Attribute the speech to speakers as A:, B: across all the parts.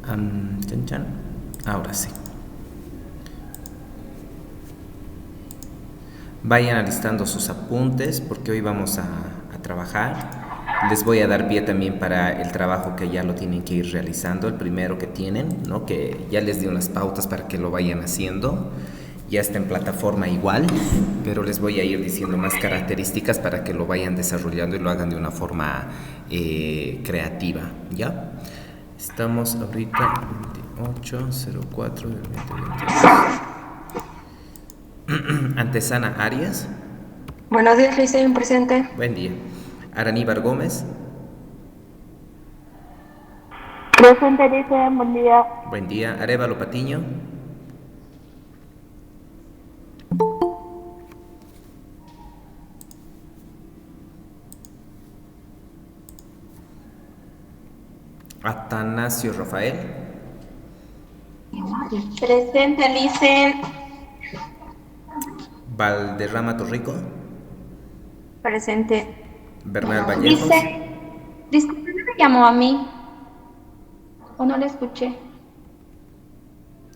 A: Chan, chan. Ahora sí. Vayan alistando sus apuntes porque hoy vamos a trabajar. Les voy a dar pie también para el trabajo que ya lo tienen que ir realizando, el primero que tienen, ¿no? Que ya les di unas pautas para que lo vayan haciendo. Ya está en plataforma igual, pero les voy a ir diciendo más características para que lo vayan desarrollando y lo hagan de una forma creativa, ¿ya? Estamos ahorita 2804 del 2022. Antesana Arias.
B: Buenos días, Licen, presente.
A: Buen día. Araníbar Gómez.
C: Presente, dice, buen día.
A: Buen día. Arévalo Patiño. Atanasio Rafael.
C: Presente, Licen.
A: Valderrama Torrico.
B: Presente.
A: Bernal Vallejos.
C: Dice, disculpe, ¿no me llamó a mí? ¿O no le escuché?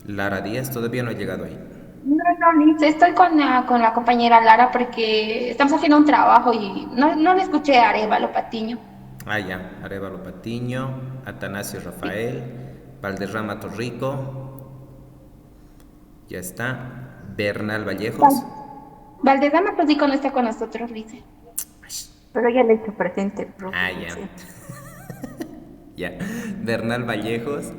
A: Lara Díaz. Todavía no ha llegado ahí.
C: No, Lice, estoy con la compañera Lara porque estamos haciendo un trabajo y no le escuché a Arevalo Patiño.
A: Ah, ya. Arévalo Patiño. Atanasio Rafael. Valderrama Torrico. Ya está. Bernal Vallejos.
C: Valdedama Platico no está con nosotros, Lice.
B: Pero ya le he hecho presente,
A: Ah,
B: profe.
A: ya.
B: Sí.
A: Ya. Bernal Vallejos.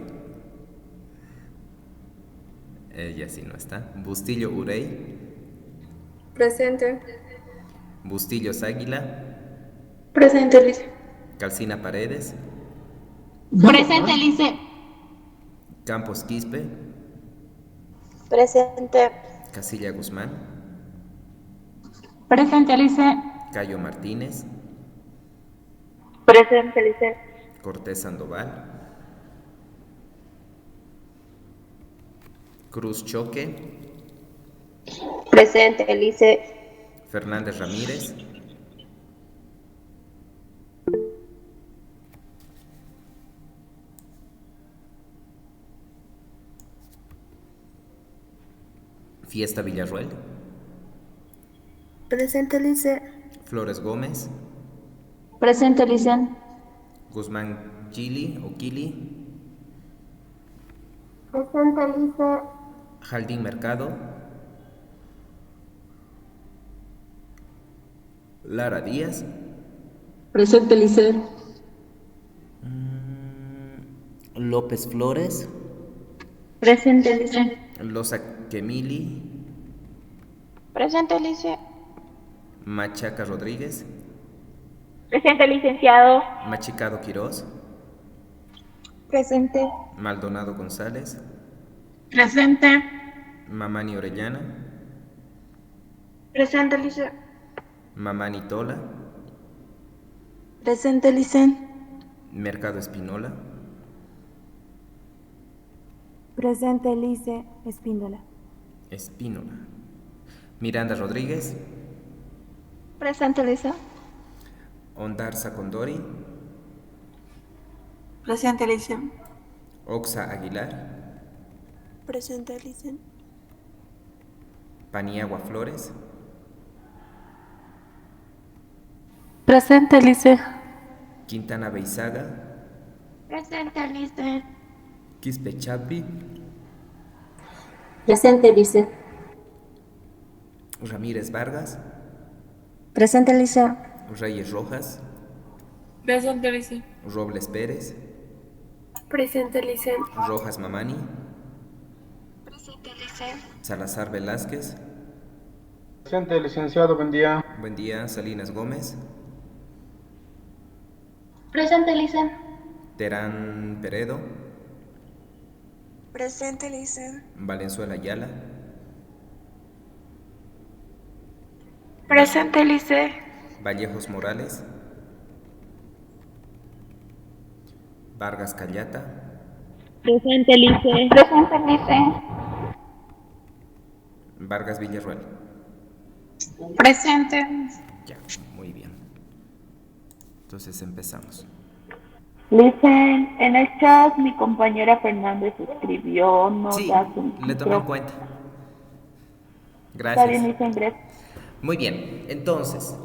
A: Ella sí no está. Bustillo Urey.
B: Presente.
A: Bustillos Águila.
B: Presente, Lice.
A: Calcina Paredes.
C: Presente, Lice.
A: Campos Quispe.
C: Presente.
A: Casilla Guzmán.
C: Presente, Lice.
A: Cayo Martínez.
C: Presente, Lice.
A: Cortés Sandoval. Cruz Choque.
C: Presente, Lice.
A: Fernández Ramírez. Fiesta Villarruel.
B: Presente, Lice.
A: Flores Gómez.
C: Presente, Lice.
A: Guzmán Gili o Kili.
C: Presente, Lice.
A: Jaldín Mercado. Lara Díaz.
C: Presente, Lice.
A: López Flores.
C: Presente, Lice.
A: Loza Kemili.
C: Presente, Lice.
A: Machaca Rodríguez.
C: Presente, licenciado.
A: Machicado Quirós.
C: Presente.
A: Maldonado González.
C: Presente.
A: Mamani Orellana.
C: Presente, Lice.
A: Mamani Tola.
B: Presente, Lice.
A: Mercado Espinola.
B: Presente, Lice. Espíndola.
A: Espínola. Miranda Rodríguez.
C: Presente, Lice.
A: Ondarza Condori.
B: Presente, Lice.
A: Oxa Aguilar.
B: Presente, Lice.
A: Paniagua Flores.
B: Presente, Lice.
A: Quintana Beizaga.
C: Presente, Lice.
A: Quispe Chadvi.
C: Presente, Lice.
A: Ramírez Vargas.
B: Presente, Lice.
A: Reyes Rojas.
B: Presente, Lice.
A: Robles Pérez.
B: Presente, Lice.
A: Rojas Mamani.
C: Presente, Lice.
A: Salazar Velázquez.
D: Presente, licenciado, buen día.
A: Buen día. Salinas Gómez.
C: Presente, Lice.
A: Terán Peredo.
B: Presente, Lice.
A: Valenzuela Ayala.
B: Presente, Lice.
A: Vallejos Morales. Vargas Callata.
C: Presente, Lice. Presente, Lice.
A: Vargas Villarruel.
C: Presente.
A: Ya, muy bien. Entonces empezamos.
E: Listen, en el chat mi compañera Fernández escribió, no
A: Sí,
E: da su
A: le tomé en
E: micro.
A: cuenta.
E: Está bien,
A: Gracias.
E: Listen, gracias.
A: Muy bien, entonces,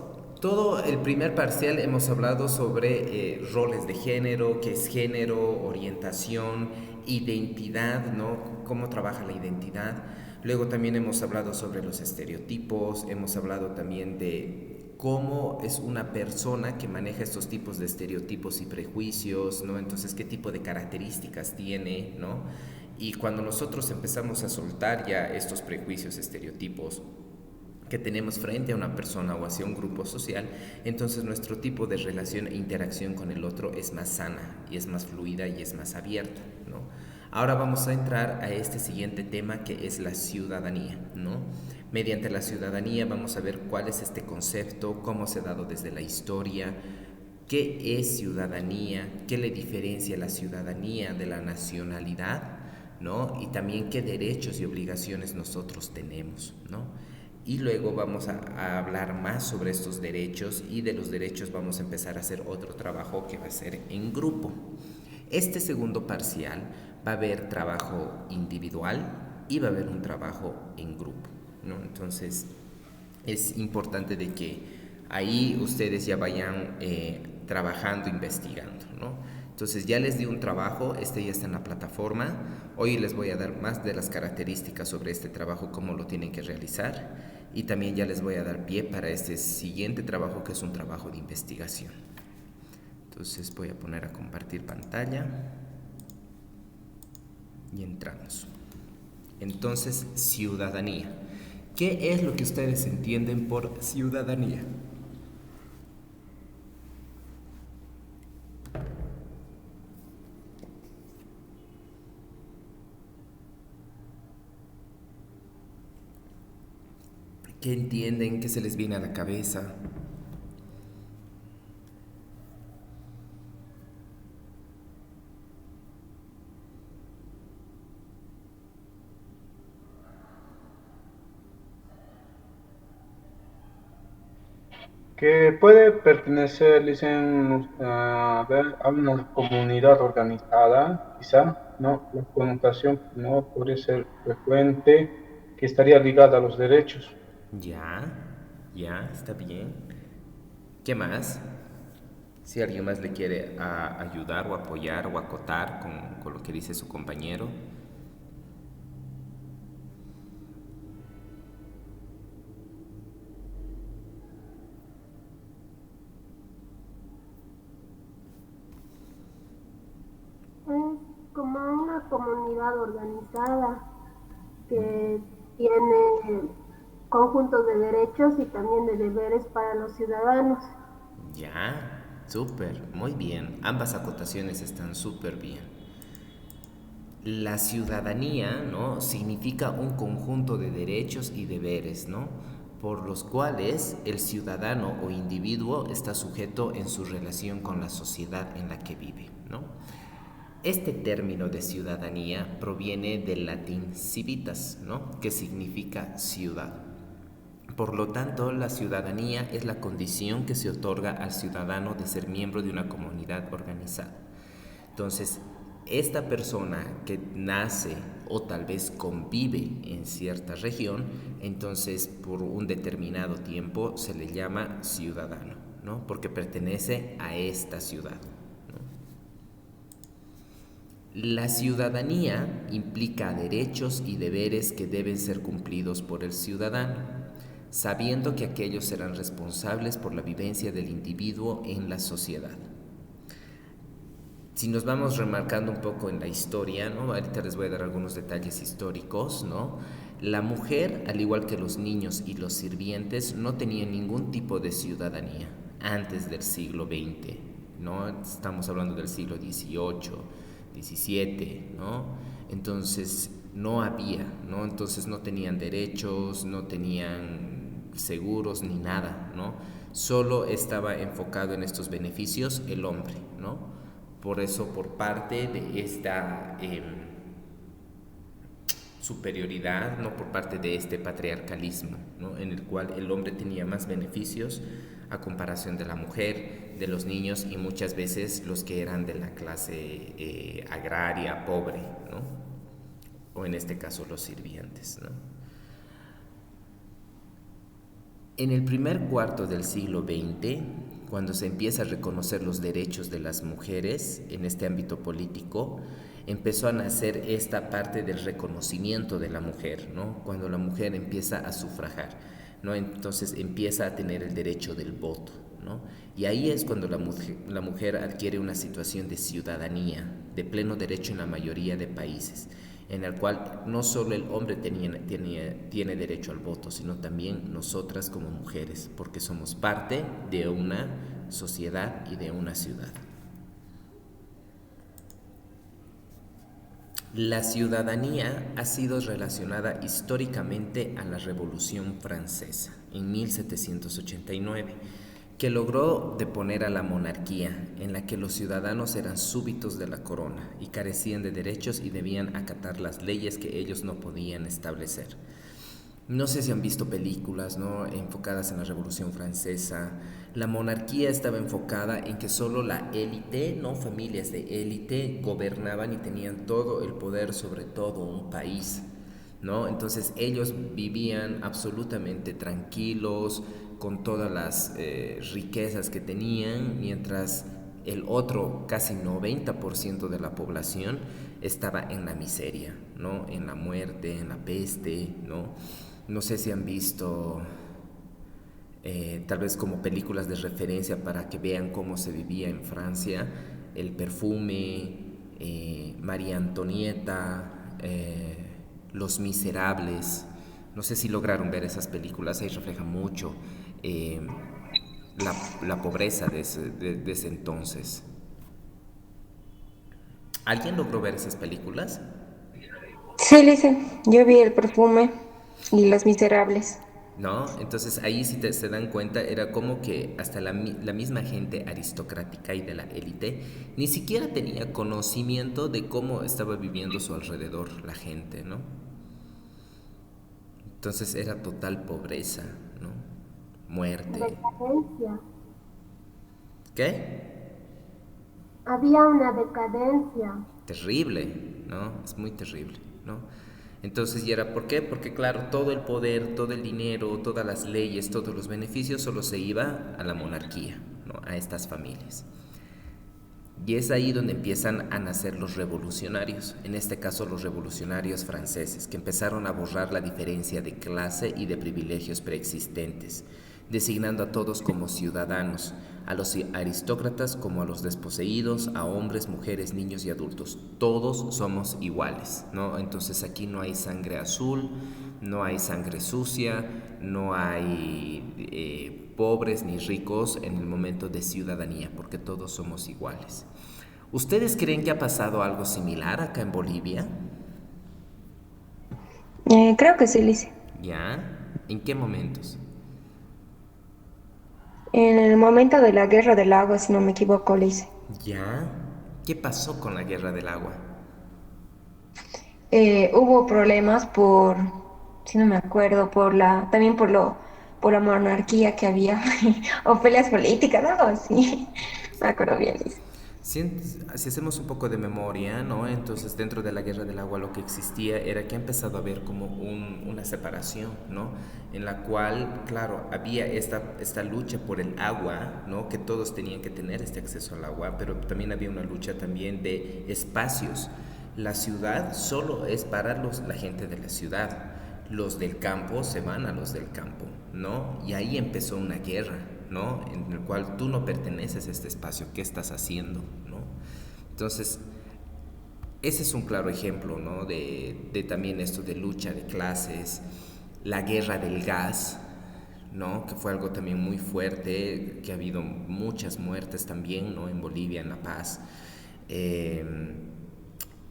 A: todo el primer parcial hemos hablado sobre roles de género, qué es género, orientación, identidad, ¿no? Cómo trabaja la identidad. Luego también hemos hablado sobre los estereotipos, hemos hablado también de cómo es una persona que maneja estos tipos de estereotipos y prejuicios, ¿no? Entonces, qué tipo de características tiene, ¿no? Y cuando nosotros empezamos a soltar ya estos prejuicios, estereotipos, que tenemos frente a una persona o hacia un grupo social, entonces nuestro tipo de relación e interacción con el otro es más sana y es más fluida y es más abierta, ¿no? Ahora vamos a entrar a este siguiente tema que es la ciudadanía, ¿no? Mediante la ciudadanía vamos a ver cuál es este concepto, cómo se ha dado desde la historia, qué es ciudadanía, qué le diferencia la ciudadanía de la nacionalidad, ¿no? Y también qué derechos y obligaciones nosotros tenemos, ¿no? Y luego vamos a hablar más sobre estos derechos y de los derechos vamos a empezar a hacer otro trabajo que va a ser en grupo. Este segundo parcial va a haber trabajo individual y va a haber un trabajo en grupo, ¿no? Entonces es importante de que ahí ustedes ya vayan trabajando, investigando, ¿no? Entonces ya les di un trabajo, este ya está en la plataforma. Hoy les voy a dar más de las características sobre este trabajo, cómo lo tienen que realizar. Y también ya les voy a dar pie para este siguiente trabajo, que es un trabajo de investigación. Entonces voy a poner a compartir pantalla. Y entramos. Entonces, ciudadanía. ¿Qué es lo que ustedes entienden por ciudadanía? ¿Qué entienden? ¿Qué se les viene a la cabeza?
D: Que puede pertenecer, dicen, a una comunidad organizada, quizá, ¿no? La connotación no podría ser frecuente, que estaría ligada a los derechos.
A: Ya, está bien. ¿Qué más? Si alguien más le quiere ayudar o apoyar o acotar con lo que dice su compañero.
F: Es como una comunidad organizada que tiene conjuntos de derechos y también de deberes para los ciudadanos.
A: Ya, súper, muy bien. Ambas acotaciones están súper bien. La ciudadanía, ¿no? Significa un conjunto de derechos y deberes, ¿no? Por los cuales el ciudadano o individuo está sujeto en su relación con la sociedad en la que vive, ¿no? Este término de ciudadanía proviene del latín civitas, ¿no? Que significa ciudad. Por lo tanto, la ciudadanía es la condición que se otorga al ciudadano de ser miembro de una comunidad organizada. Entonces, esta persona que nace o tal vez convive en cierta región, entonces por un determinado tiempo se le llama ciudadano, ¿no? Porque pertenece a esta ciudad. La ciudadanía implica derechos y deberes que deben ser cumplidos por el ciudadano, sabiendo que aquellos serán responsables por la vivencia del individuo en la sociedad. Si nos vamos remarcando un poco en la historia, ¿no? Ahorita les voy a dar algunos detalles históricos, ¿no? La mujer, al igual que los niños y los sirvientes, no tenían ningún tipo de ciudadanía antes del siglo XX, ¿no? Estamos hablando del siglo XVIII, XVII, ¿no? Entonces no había, ¿no? Entonces no tenían derechos, no tenían seguros ni nada, ¿no? Solo estaba enfocado en estos beneficios el hombre, ¿no? Por eso, por parte de esta superioridad, ¿no? Por parte de este patriarcalismo, ¿no? En el cual el hombre tenía más beneficios a comparación de la mujer, de los niños y muchas veces los que eran de la clase agraria, pobre, ¿no? O en este caso los sirvientes, ¿no? En el primer cuarto del siglo XX, cuando se empieza a reconocer los derechos de las mujeres en este ámbito político, empezó a nacer esta parte del reconocimiento de la mujer, ¿no? Cuando la mujer empieza a sufragar, ¿no? Entonces empieza a tener el derecho del voto, ¿no? Y ahí es cuando la mujer adquiere una situación de ciudadanía, de pleno derecho en la mayoría de países, en el cual no solo el hombre tiene derecho al voto, sino también nosotras como mujeres, porque somos parte de una sociedad y de una ciudad. La ciudadanía ha sido relacionada históricamente a la Revolución Francesa en 1789, que logró deponer a la monarquía, en la que los ciudadanos eran súbditos de la corona y carecían de derechos y debían acatar las leyes que ellos no podían establecer. No sé si han visto películas, ¿no?, enfocadas en la Revolución Francesa. La monarquía estaba enfocada en que solo la élite, ¿no?, familias de élite, gobernaban y tenían todo el poder sobre todo un país, ¿no? Entonces ellos vivían absolutamente tranquilos, con todas las riquezas que tenían, mientras el otro casi 90% de la población estaba en la miseria, ¿no?, en la muerte, en la peste, ¿no? No sé si han visto tal vez como películas de referencia para que vean cómo se vivía en Francia, El perfume, María Antonieta, Los Miserables. No sé si lograron ver esas películas, ahí refleja mucho la pobreza de ese entonces. ¿Alguien logró ver esas películas?
G: Sí, Lisa, yo vi El perfume y Los Miserables.
A: ¿No? Entonces ahí si se dan cuenta era como que hasta la misma gente aristocrática y de la élite ni siquiera tenía conocimiento de cómo estaba viviendo su alrededor la gente, ¿no? Entonces era total pobreza, ¿no? Muerte.
F: Decadencia.
A: ¿Qué?
F: Había una decadencia.
A: Terrible, ¿no? Es muy terrible, ¿no? Entonces, ¿y era por qué? Porque claro, todo el poder, todo el dinero, todas las leyes, todos los beneficios solo se iba a la monarquía, ¿no?, a estas familias. Y es ahí donde empiezan a nacer los revolucionarios, en este caso los revolucionarios franceses, que empezaron a borrar la diferencia de clase y de privilegios preexistentes, designando a todos como ciudadanos, a los aristócratas como a los desposeídos, a hombres, mujeres, niños y adultos. Todos somos iguales, ¿no? Entonces aquí no hay sangre azul, no hay sangre sucia, no hay pobres ni ricos en el momento de ciudadanía, porque todos somos iguales. ¿Ustedes creen que ha pasado algo similar acá en Bolivia?
G: Creo que sí, Lisa.
A: ¿Ya? ¿En qué momentos?
G: En el momento de la Guerra del Agua, si no me equivoco, Lisa.
A: ¿Ya? ¿Qué pasó con la Guerra del Agua?
G: Hubo problemas por, si no me acuerdo, también por la monarquía que había, o peleas políticas, algo así. Me acuerdo bien, Lisa.
A: Si hacemos un poco de memoria, ¿no? Entonces dentro de la Guerra del Agua lo que existía era que ha empezado a haber como una separación, ¿no? En la cual, claro, había esta lucha por el agua, ¿no?, que todos tenían que tener este acceso al agua, pero también había una lucha también de espacios. La ciudad solo es para la gente de la ciudad. Los del campo se van a los del campo, ¿no? Y ahí empezó una guerra, ¿no?, en el cual tú no perteneces a este espacio, ¿qué estás haciendo?, ¿no? Entonces, ese es un claro ejemplo, ¿no?, de también esto de lucha de clases, la guerra del gas, ¿no?, que fue algo también muy fuerte, que ha habido muchas muertes también, ¿no?, en Bolivia, en La Paz.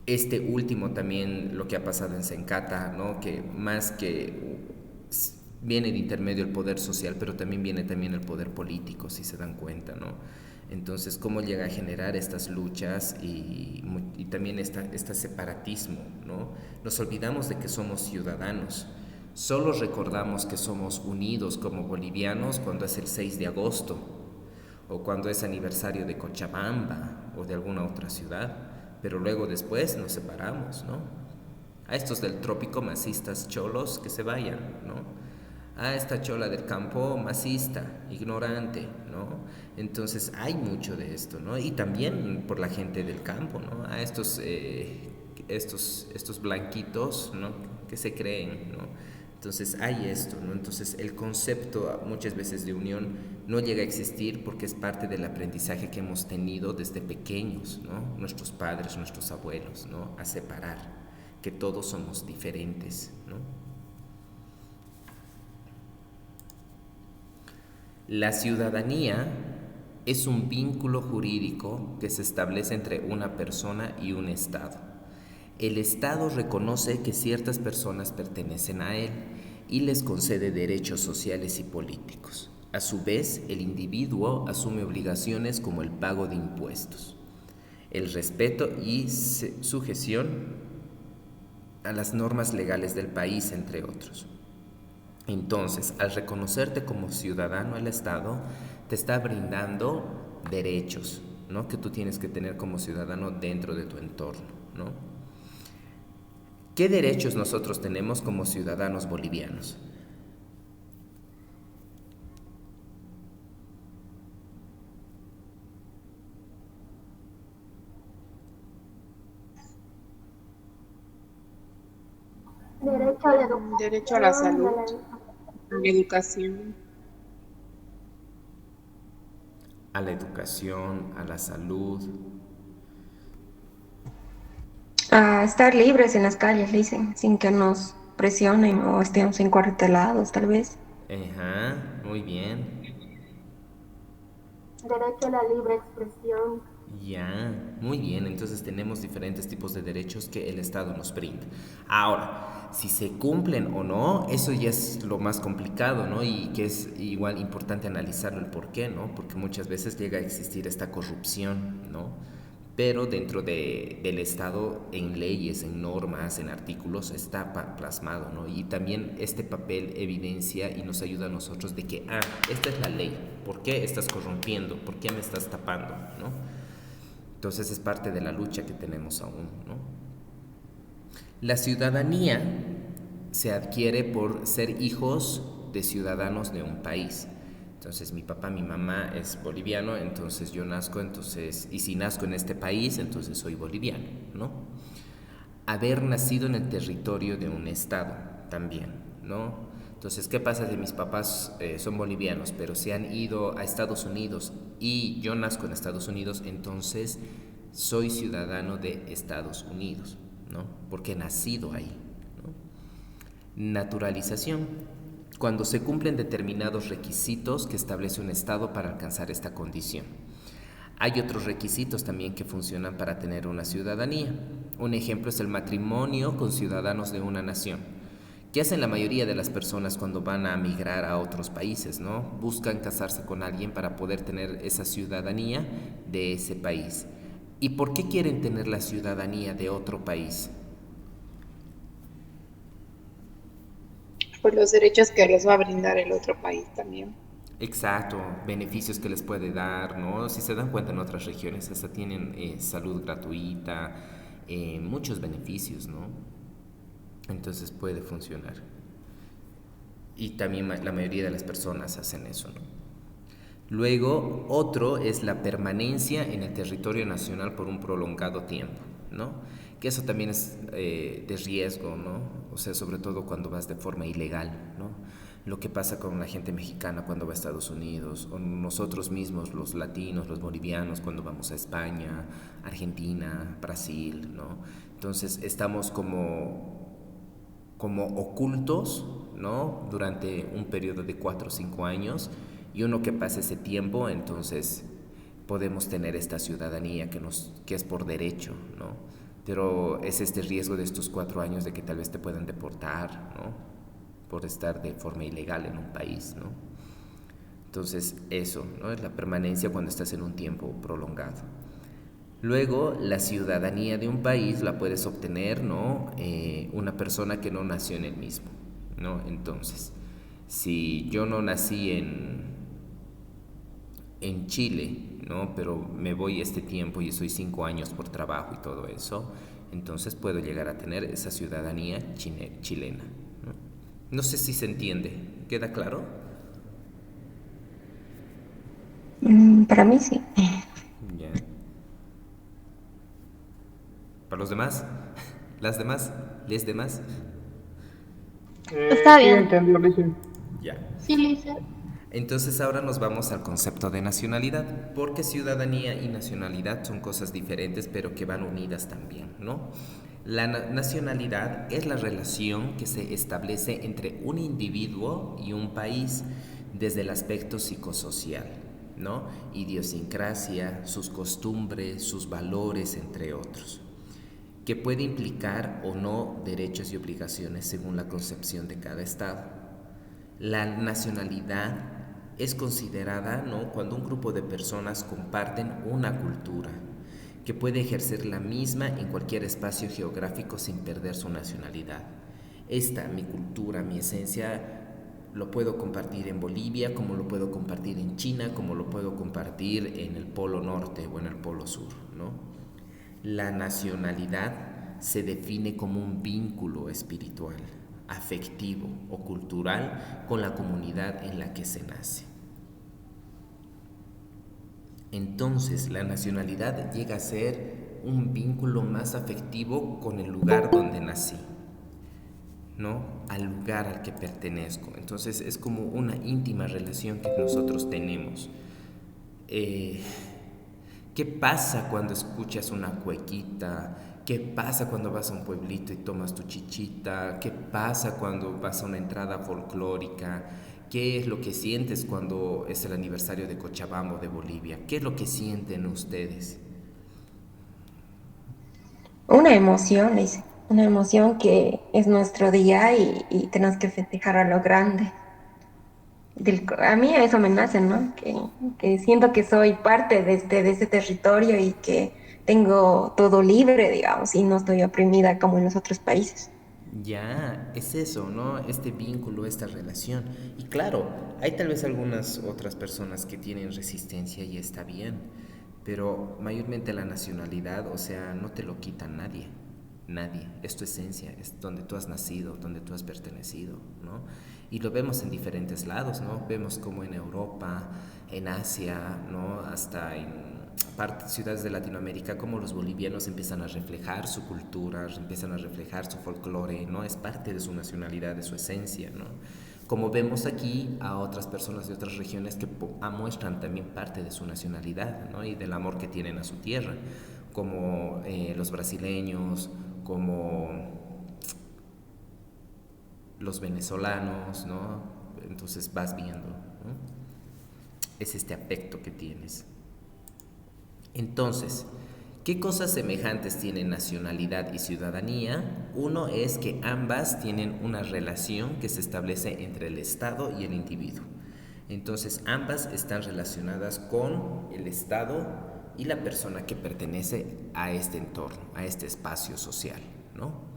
A: Este último también, lo que ha pasado en Sencata, ¿no?, que más que viene de intermedio el poder social, pero también viene también el poder político, si se dan cuenta, ¿no? Entonces, ¿cómo llega a generar estas luchas y también este separatismo, ¿no? Nos olvidamos de que somos ciudadanos. Solo recordamos que somos unidos como bolivianos cuando es el 6 de agosto o cuando es aniversario de Cochabamba o de alguna otra ciudad, pero luego después nos separamos, ¿no? A estos del trópico masistas cholos que se vayan, ¿no? A esta chola del campo masista, ignorante, ¿no? Entonces hay mucho de esto, ¿no? Y también por la gente del campo, ¿no? A estos blanquitos, ¿no? Que se creen, ¿no? Entonces hay esto, ¿no? Entonces el concepto muchas veces de unión no llega a existir porque es parte del aprendizaje que hemos tenido desde pequeños, ¿no? Nuestros padres, nuestros abuelos, ¿no? A separar, que todos somos diferentes, ¿no? La ciudadanía es un vínculo jurídico que se establece entre una persona y un Estado. El Estado reconoce que ciertas personas pertenecen a él y les concede derechos sociales y políticos. A su vez, el individuo asume obligaciones como el pago de impuestos, el respeto y sujeción a las normas legales del país, entre otros. Entonces, al reconocerte como ciudadano, el Estado te está brindando derechos, ¿no? Que tú tienes que tener como ciudadano dentro de tu entorno, ¿no? ¿Qué derechos nosotros tenemos como ciudadanos bolivianos?
F: Derecho a la educación,
B: Derecho a la salud, a la educación.
A: A la educación, a la salud.
G: A estar libres en las calles, dicen, sin que nos presionen o estemos encuartelados, tal vez.
A: Ajá, muy bien.
F: derecho a la libre expresión.
A: Ya, muy bien. Entonces tenemos diferentes tipos de derechos que el Estado nos brinda. Ahora, si se cumplen o no, eso ya es lo más complicado, ¿no? Y que es igual importante analizarlo el por qué, ¿no? Porque muchas veces llega a existir esta corrupción, ¿no? Pero dentro del Estado, en leyes, en normas, en artículos, está plasmado, ¿no? Y también este papel evidencia y nos ayuda a nosotros de que, esta es la ley, ¿por qué estás corrompiendo? ¿Por qué me estás tapando? ¿No? Entonces es parte de la lucha que tenemos aún, ¿no? La ciudadanía se adquiere por ser hijos de ciudadanos de un país. Entonces mi papá, mi mamá es boliviano, entonces yo nazco, y si nazco en este país, entonces soy boliviano, ¿no? Haber nacido en el territorio de un estado también, ¿no? Entonces, ¿qué pasa si mis papás son bolivianos, pero se han ido a Estados Unidos y yo nazco en Estados Unidos, entonces soy ciudadano de Estados Unidos, ¿no? Porque he nacido ahí, ¿no? Naturalización. Cuando se cumplen determinados requisitos que establece un Estado para alcanzar esta condición. Hay otros requisitos también que funcionan para tener una ciudadanía. Un ejemplo es el matrimonio con ciudadanos de una nación. ¿Qué hacen la mayoría de las personas cuando van a migrar a otros países, ¿no? Buscan casarse con alguien para poder tener esa ciudadanía de ese país. ¿Y por qué quieren tener la ciudadanía de otro país?
B: Por los derechos que les va a brindar el otro país también.
A: Exacto, beneficios que les puede dar, ¿no? Si se dan cuenta, en otras regiones hasta tienen salud gratuita, muchos beneficios, ¿no? Entonces puede funcionar. Y también la mayoría de las personas hacen eso, ¿no? Luego, otro es la permanencia en el territorio nacional por un prolongado tiempo, ¿no? Que eso también es de riesgo, ¿no? O sea, sobre todo cuando vas de forma ilegal, ¿no? Lo que pasa con la gente mexicana cuando va a Estados Unidos, o nosotros mismos, los latinos, los bolivianos, cuando vamos a España, Argentina, Brasil, ¿no? Entonces estamos como ocultos, ¿no? Durante un periodo de 4 o 5 años, y uno que pasa ese tiempo, entonces podemos tener esta ciudadanía que es por derecho, ¿no? Pero es este riesgo de estos 4 años de que tal vez te puedan deportar, ¿no? Por estar de forma ilegal en un país, ¿no? Entonces eso, ¿no? Es la permanencia cuando estás en un tiempo prolongado. Luego, la ciudadanía de un país la puedes obtener, ¿no? Una persona que no nació en el mismo, ¿no? Entonces, si yo no nací en Chile, ¿no? Pero me voy este tiempo y estoy 5 años por trabajo y todo eso, entonces puedo llegar a tener esa ciudadanía chilena, ¿no? No sé si se entiende, ¿queda claro?
G: Para mí sí.
A: Ya. ¿Para los demás? ¿Las demás? ¿Les demás?
B: Está
D: Sí,
B: bien.
D: entendió, Lisa.
A: Ya.
B: Sí, Lisa.
A: Entonces ahora nos vamos al concepto de nacionalidad, porque ciudadanía y nacionalidad son cosas diferentes, pero que van unidas también, ¿no? La nacionalidad es la relación que se establece entre un individuo y un país desde el aspecto psicosocial, ¿no? Idiosincrasia, sus costumbres, sus valores, entre otros, que puede implicar o no derechos y obligaciones según la concepción de cada Estado. La nacionalidad es considerada, ¿no?, cuando un grupo de personas comparten una cultura, que puede ejercer la misma en cualquier espacio geográfico sin perder su nacionalidad. Esta, mi cultura, mi esencia, lo puedo compartir en Bolivia, como lo puedo compartir en China, como lo puedo compartir en el Polo Norte o en el Polo Sur, ¿no? La nacionalidad se define como un vínculo espiritual, afectivo o cultural con la comunidad en la que se nace. Entonces, la nacionalidad llega a ser un vínculo más afectivo con el lugar donde nací, ¿no? Al lugar al que pertenezco. Entonces, es como una íntima relación que nosotros tenemos. ¿Qué pasa cuando escuchas una cuequita? ¿Qué pasa cuando vas a un pueblito y tomas tu chichita? ¿Qué pasa cuando vas a una entrada folclórica? ¿Qué es lo que sientes cuando es el aniversario de Cochabamba o de Bolivia? ¿Qué es lo que sienten ustedes?
G: Una emoción, dice. Una emoción que es nuestro día y tenemos que festejar a lo grande. A mí eso me nace, ¿no? Que siento que soy parte de este territorio y que tengo todo libre, digamos, y no estoy oprimida como en los otros países.
A: Ya, es eso, ¿no? Este vínculo, esta relación. Y claro, hay tal vez algunas otras personas que tienen resistencia y está bien, pero mayormente la nacionalidad, o sea, no te lo quita nadie, nadie. Es tu esencia, es donde tú has nacido, donde tú has pertenecido, ¿no? Y lo vemos en diferentes lados, ¿no? Vemos como en Europa, en Asia, ¿no? Hasta en ciudades de Latinoamérica, como los bolivianos empiezan a reflejar su cultura, empiezan a reflejar su folclore, ¿no? Es parte de su nacionalidad, de su esencia, ¿no? Como vemos aquí a otras personas de otras regiones que muestran también parte de su nacionalidad, ¿no? Y del amor que tienen a su tierra, como los brasileños, como los venezolanos, ¿no? Entonces vas viendo, ¿no? Es este afecto que tienes. Entonces, ¿qué cosas semejantes tienen nacionalidad y ciudadanía? Uno es que ambas tienen una relación que se establece entre el Estado y el individuo. Entonces, ambas están relacionadas con el Estado y la persona que pertenece a este entorno, a este espacio social, ¿no?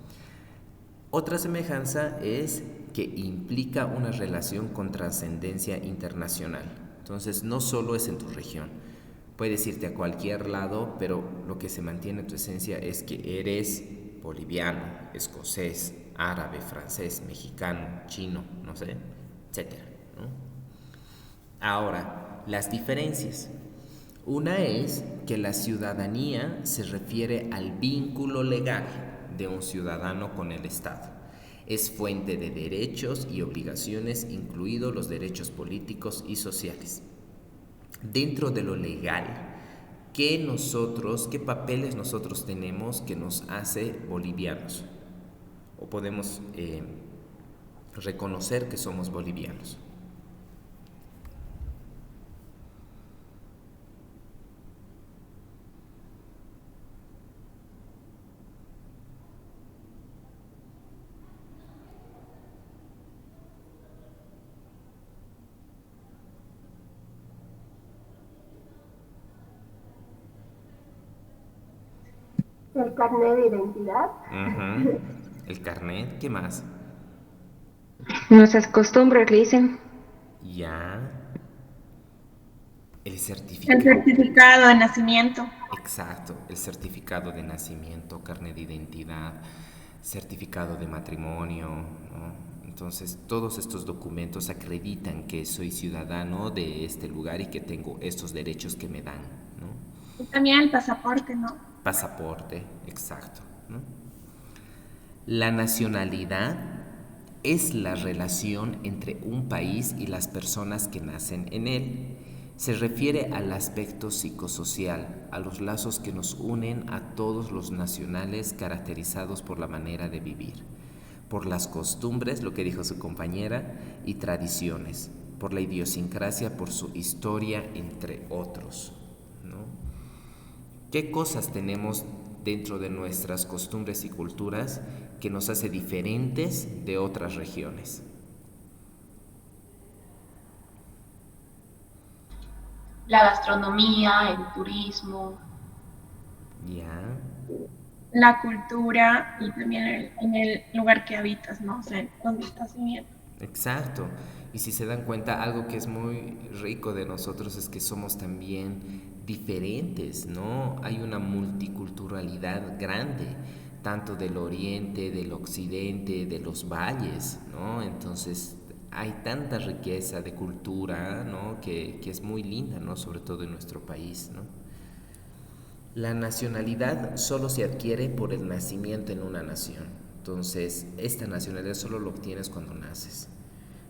A: Otra semejanza es que implica una relación con trascendencia internacional. Entonces, no solo es en tu región. Puedes irte a cualquier lado, pero lo que se mantiene en tu esencia es que eres boliviano, escocés, árabe, francés, mexicano, chino, no sé, etcétera, ¿no? Ahora, las diferencias. Una es que la ciudadanía se refiere al vínculo legal de un ciudadano con el Estado. Es fuente de derechos y obligaciones, incluidos los derechos políticos y sociales. Dentro de lo legal, qué papeles nosotros tenemos que nos hace bolivianos? O podemos reconocer que somos bolivianos.
F: El carnet de identidad.
A: Ujú. El carnet, ¿qué más?
G: Nuestras costumbres, le dicen.
A: Ya. El
C: El
A: certificado.
C: certificado de nacimiento.
A: Exacto, el certificado de nacimiento, carnet de identidad, certificado de matrimonio, ¿no? Entonces, todos estos documentos acreditan que soy ciudadano de este lugar y que tengo estos derechos que me dan, ¿no?
C: Y también el pasaporte, ¿no?
A: Pasaporte, exacto, ¿no? La nacionalidad es la relación entre un país y las personas que nacen en él. Se refiere al aspecto psicosocial, a los lazos que nos unen a todos los nacionales caracterizados por la manera de vivir, por las costumbres, lo que dijo su compañera, y tradiciones, por la idiosincrasia, por su historia, entre otros, ¿no? ¿Qué cosas tenemos dentro de nuestras costumbres y culturas que nos hace diferentes de otras regiones?
H: La gastronomía, el turismo.
A: Ya,
C: La cultura y también en el lugar que habitas, ¿no? O sea, dónde estás viviendo.
A: exacto. Y si se dan cuenta, algo que es muy rico de nosotros es que somos también diferentes, ¿no? Hay una multiculturalidad grande, tanto del oriente, del occidente, de los valles, ¿no? Entonces hay tanta riqueza de cultura, ¿no? Que es muy linda, ¿no? Sobre todo en nuestro país, ¿no? La nacionalidad solo se adquiere por el nacimiento en una nación. Entonces, esta nacionalidad solo lo obtienes cuando naces,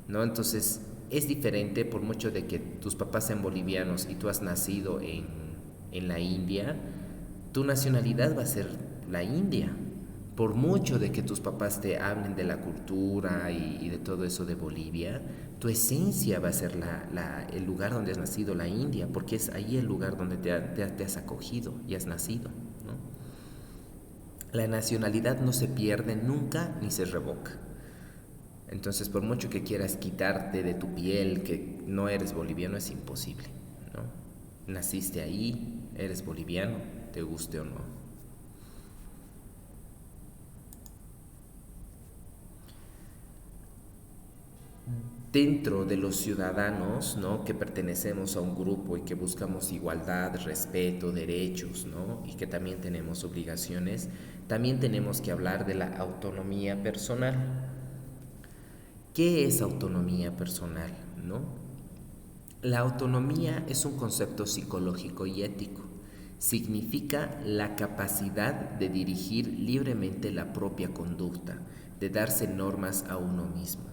A: ¿no? Entonces, es diferente por mucho de que tus papás sean bolivianos y tú has nacido en la India, tu nacionalidad va a ser la India. Por mucho de que tus papás te hablen de la cultura y de todo eso de Bolivia, tu esencia va a ser el lugar donde has nacido, la India, porque es ahí el lugar donde te has acogido y has nacido, ¿no? La nacionalidad no se pierde nunca ni se revoca. Entonces, por mucho que quieras quitarte de tu piel que no eres boliviano, es imposible, ¿no? Naciste ahí, eres boliviano, te guste o no. Dentro de los ciudadanos, ¿no? Que pertenecemos a un grupo y que buscamos igualdad, respeto, derechos, ¿no? Y que también tenemos obligaciones, también tenemos que hablar de la autonomía personal. ¿Qué es autonomía personal, no? La autonomía es un concepto psicológico y ético. Significa la capacidad de dirigir libremente la propia conducta, de darse normas a uno mismo.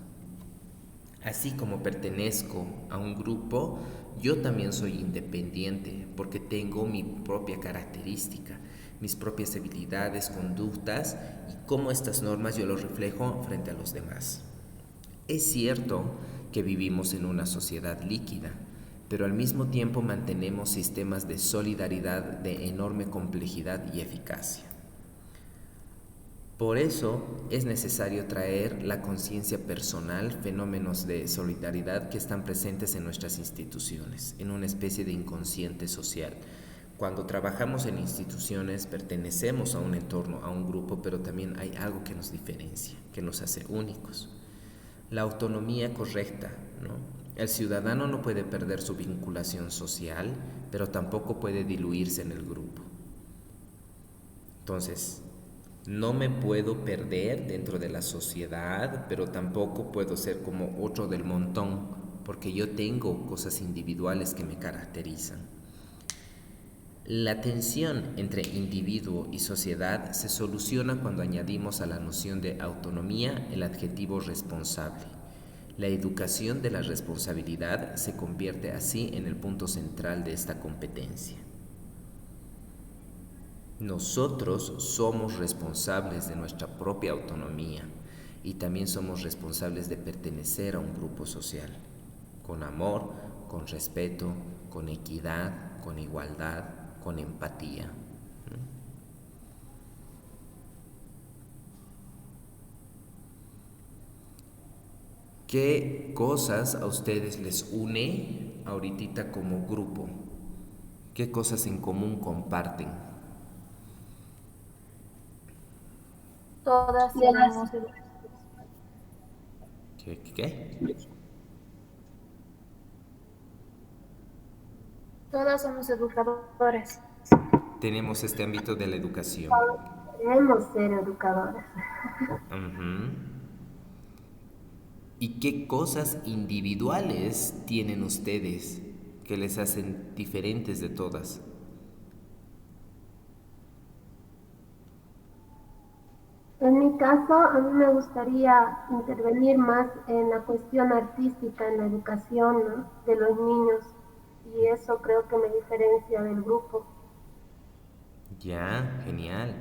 A: Así como pertenezco a un grupo, yo también soy independiente porque tengo mi propia característica, mis propias habilidades, conductas y cómo estas normas yo los reflejo frente a los demás. Es cierto que vivimos en una sociedad líquida, pero al mismo tiempo mantenemos sistemas de solidaridad de enorme complejidad y eficacia. Por eso es necesario traer la conciencia personal, fenómenos de solidaridad que están presentes en nuestras instituciones, en una especie de inconsciente social. Cuando trabajamos en instituciones pertenecemos a un entorno, a un grupo, pero también hay algo que nos diferencia, que nos hace únicos. La autonomía correcta, ¿no? El ciudadano no puede perder su vinculación social, pero tampoco puede diluirse en el grupo. Entonces, no me puedo perder dentro de la sociedad, pero tampoco puedo ser como otro del montón, porque yo tengo cosas individuales que me caracterizan. La tensión entre individuo y sociedad se soluciona cuando añadimos a la noción de autonomía el adjetivo responsable. La educación de la responsabilidad se convierte así en el punto central de esta competencia. Nosotros somos responsables de nuestra propia autonomía y también somos responsables de pertenecer a un grupo social, con amor, con respeto, con equidad, con igualdad, con empatía. ¿Qué cosas a ustedes les une ahorita como grupo? ¿Qué cosas en común comparten?
F: Todas somos
A: ¿Qué?
F: todas somos educadoras.
A: Tenemos este ámbito de la educación.
F: Queremos ser educadoras.
A: Ujú. ¿Y qué cosas individuales tienen ustedes que les hacen diferentes de todas?
F: En mi caso, a mí me gustaría intervenir más en la cuestión artística, en la educación, ¿no?, de los niños, y eso creo que me diferencia del grupo.
A: Ya, genial.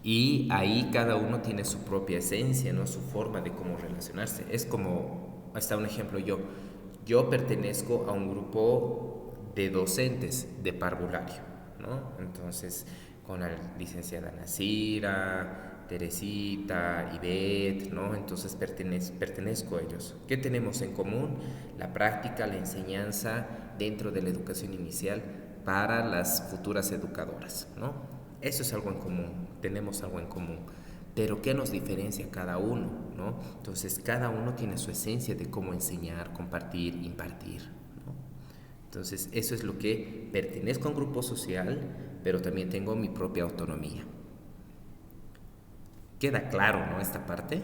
A: Y ahí cada uno tiene su propia esencia, ¿no? Su forma de cómo relacionarse. Es como, hasta un ejemplo yo pertenezco a un grupo de docentes de parvulario, ¿no? Entonces, con la licenciada Nasira, Teresita, Ivette, ¿no? Entonces pertenezco a ellos. ¿Qué tenemos en común? La práctica, la enseñanza dentro de la educación inicial para las futuras educadoras, ¿no? Eso es algo en común, tenemos algo en común. Pero ¿qué nos diferencia a cada uno, ¿no? Entonces, cada uno tiene su esencia de cómo enseñar, compartir, impartir, ¿no? Entonces, eso es lo que pertenezco a un grupo social, pero también tengo mi propia autonomía. ¿Queda claro, no, esta parte?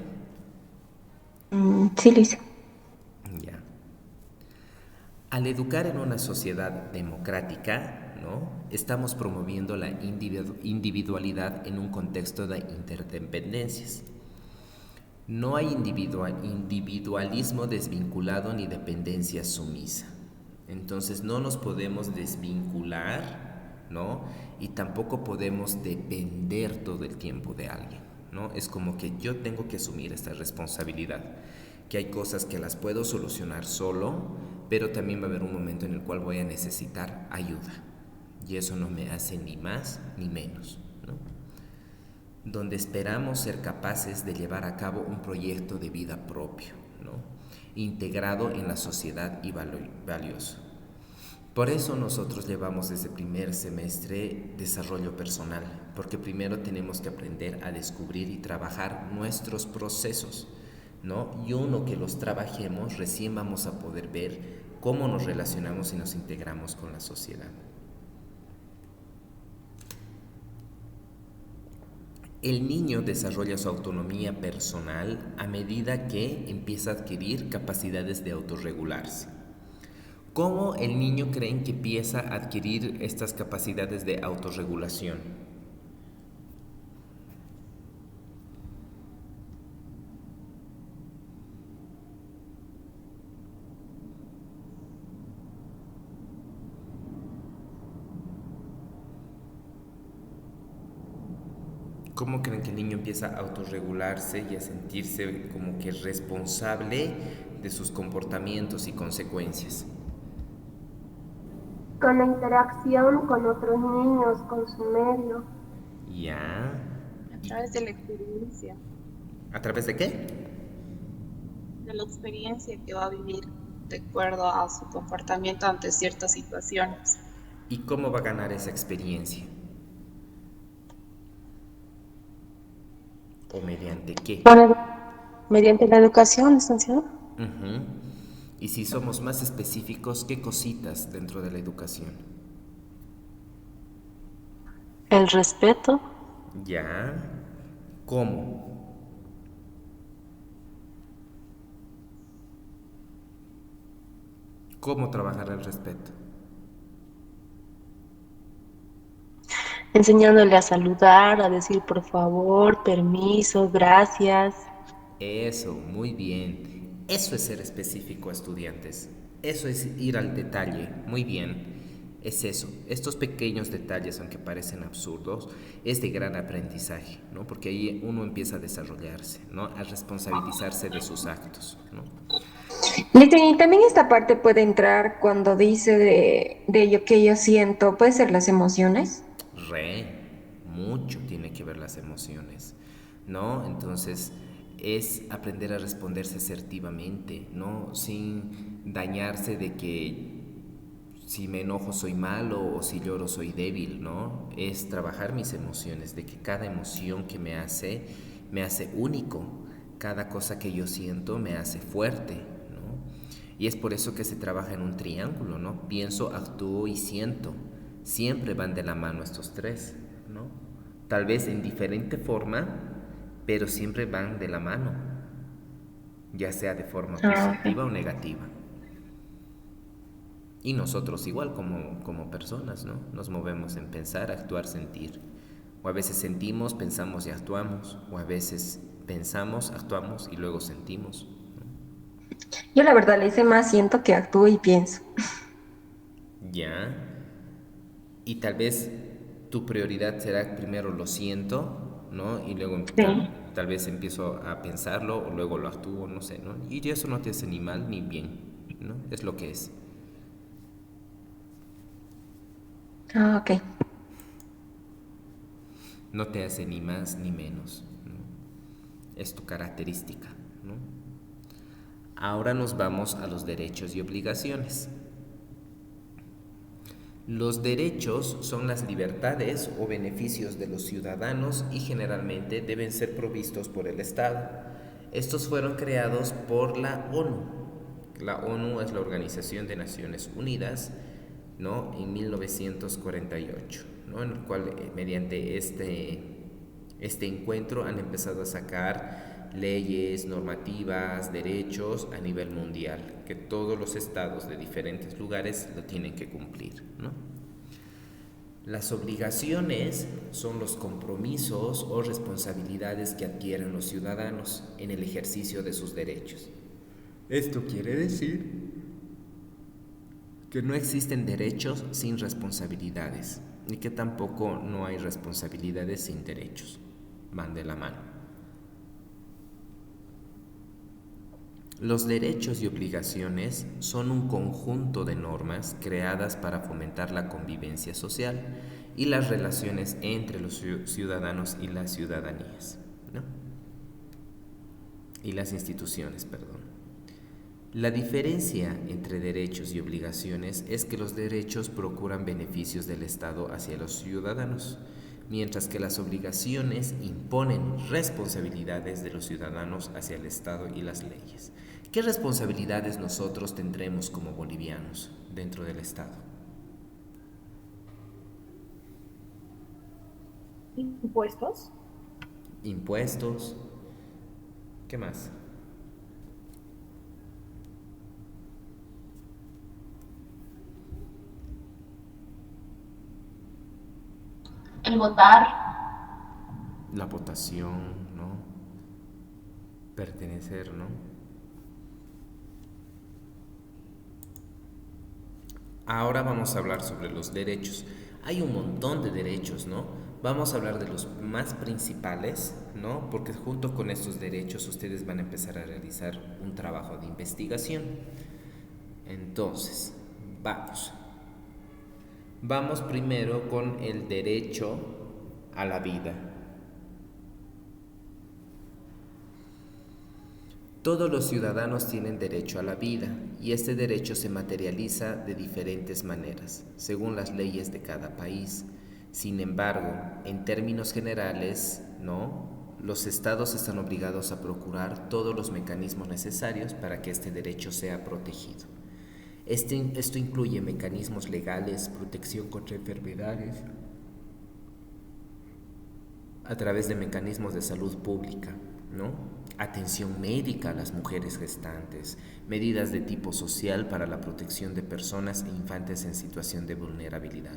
G: Sí, Luisa.
A: Ya. Al educar en una sociedad democrática, ¿no?, estamos promoviendo la individualidad en un contexto de interdependencias. No hay individualismo desvinculado ni dependencia sumisa. Entonces no nos podemos desvincular, ¿no? Y tampoco podemos depender todo el tiempo de alguien, ¿no? Es como que yo tengo que asumir esta responsabilidad, que hay cosas que las puedo solucionar solo, pero también va a haber un momento en el cual voy a necesitar ayuda. Y eso no me hace ni más ni menos, ¿no? Donde esperamos ser capaces de llevar a cabo un proyecto de vida propio, ¿no?, integrado en la sociedad y valioso. Por eso nosotros llevamos desde primer semestre desarrollo personal, porque primero tenemos que aprender a descubrir y trabajar nuestros procesos, ¿no? Y uno que los trabajemos, recién vamos a poder ver cómo nos relacionamos y nos integramos con la sociedad. El niño desarrolla su autonomía personal a medida que empieza a adquirir capacidades de autorregularse. ¿Cómo el niño creen que empieza a adquirir estas capacidades de autorregulación? ¿Cómo creen que el niño empieza a autorregularse y a sentirse como que responsable de sus comportamientos y consecuencias?
F: Con la interacción con otros niños, con su medio.
A: Ya.
B: A través de la experiencia.
A: ¿A través de qué?
B: De la experiencia que va a vivir de acuerdo a su comportamiento ante ciertas situaciones.
A: ¿Y cómo va a ganar esa experiencia? ¿O mediante qué?
I: Bueno, mediante la educación, licenciado.
A: Uh-huh. Y si somos más específicos, ¿qué cositas dentro de la educación?
I: El respeto.
A: Ya. ¿Cómo? ¿Cómo trabajar el respeto?
I: Enseñándole a saludar, a decir por favor, permiso, gracias.
A: Eso, muy bien. Eso es ser específico a estudiantes. Eso es ir al detalle. Muy bien. Es eso. Estos pequeños detalles, aunque parecen absurdos, es de gran aprendizaje, ¿no? Porque ahí uno empieza a desarrollarse, ¿no? A responsabilizarse de sus actos, ¿no?
G: Listen, y también esta parte puede entrar cuando dice de ello que yo siento, puede ser las emociones.
A: Mucho tiene que ver las emociones, ¿no? Entonces es aprender a responderse asertivamente, ¿no? Sin dañarse de que si me enojo soy malo o si lloro soy débil, ¿no? Es trabajar mis emociones, de que cada emoción que me hace me hace único. Cada cosa que yo siento me hace fuerte, ¿no? Y es por eso que se trabaja en un triángulo, ¿no? Pienso, actúo y siento. Siempre van de la mano estos tres, ¿no? Tal vez en diferente forma, pero siempre van de la mano, ya sea de forma positiva o negativa. Y nosotros igual como personas, ¿no? Nos movemos en pensar, actuar, sentir. O a veces sentimos, pensamos y actuamos. O a veces pensamos, actuamos y luego sentimos, ¿no?
G: Yo la verdad le hice más siento que actúo y pienso.
A: Ya. Y tal vez tu prioridad será primero lo siento, ¿no? Y luego tal vez empiezo a pensarlo o luego lo actúo, no sé, ¿no? Y eso no te hace ni mal ni bien, ¿no? Es lo que es.
G: Ah, ok.
A: No te hace ni más ni menos, ¿no? Es tu característica, ¿no? Ahora nos vamos a los derechos y obligaciones. Los derechos son las libertades o beneficios de los ciudadanos y generalmente deben ser provistos por el Estado. Estos fueron creados por la ONU. La ONU es la Organización de Naciones Unidas, ¿no? En 1948, ¿no? En el cual mediante este encuentro han empezado a sacar leyes, normativas, derechos a nivel mundial, que todos los estados de diferentes lugares lo tienen que cumplir, ¿no? Las obligaciones son los compromisos o responsabilidades que adquieren los ciudadanos en el ejercicio de sus derechos. Esto quiere decir que no existen derechos sin responsabilidades y que tampoco no hay responsabilidades sin derechos. Van de la mano. Los derechos y obligaciones son un conjunto de normas creadas para fomentar la convivencia social y las relaciones entre los ciudadanos y las ciudadanías, ¿no? Y las instituciones, perdón. La diferencia entre derechos y obligaciones es que los derechos procuran beneficios del Estado hacia los ciudadanos, mientras que las obligaciones imponen responsabilidades de los ciudadanos hacia el Estado y las leyes. ¿Qué responsabilidades nosotros tendremos como bolivianos dentro del Estado?
J: ¿Impuestos?
A: Impuestos. ¿Qué más?
H: El votar.
A: La votación, ¿no? Pertenecer, ¿no? Ahora vamos a hablar sobre los derechos. Hay un montón de derechos, ¿no? Vamos a hablar de los más principales, ¿no? Porque junto con estos derechos ustedes van a empezar a realizar un trabajo de investigación. Entonces, vamos. Vamos primero con el derecho a la vida. Todos los ciudadanos tienen derecho a la vida y este derecho se materializa de diferentes maneras, según las leyes de cada país. Sin embargo, en términos generales, ¿no? Los estados están obligados a procurar todos los mecanismos necesarios para que este derecho sea protegido. Esto incluye mecanismos legales, protección contra enfermedades, a través de mecanismos de salud pública, ¿no? Atención médica a las mujeres gestantes, medidas de tipo social para la protección de personas e infantes en situación de vulnerabilidad.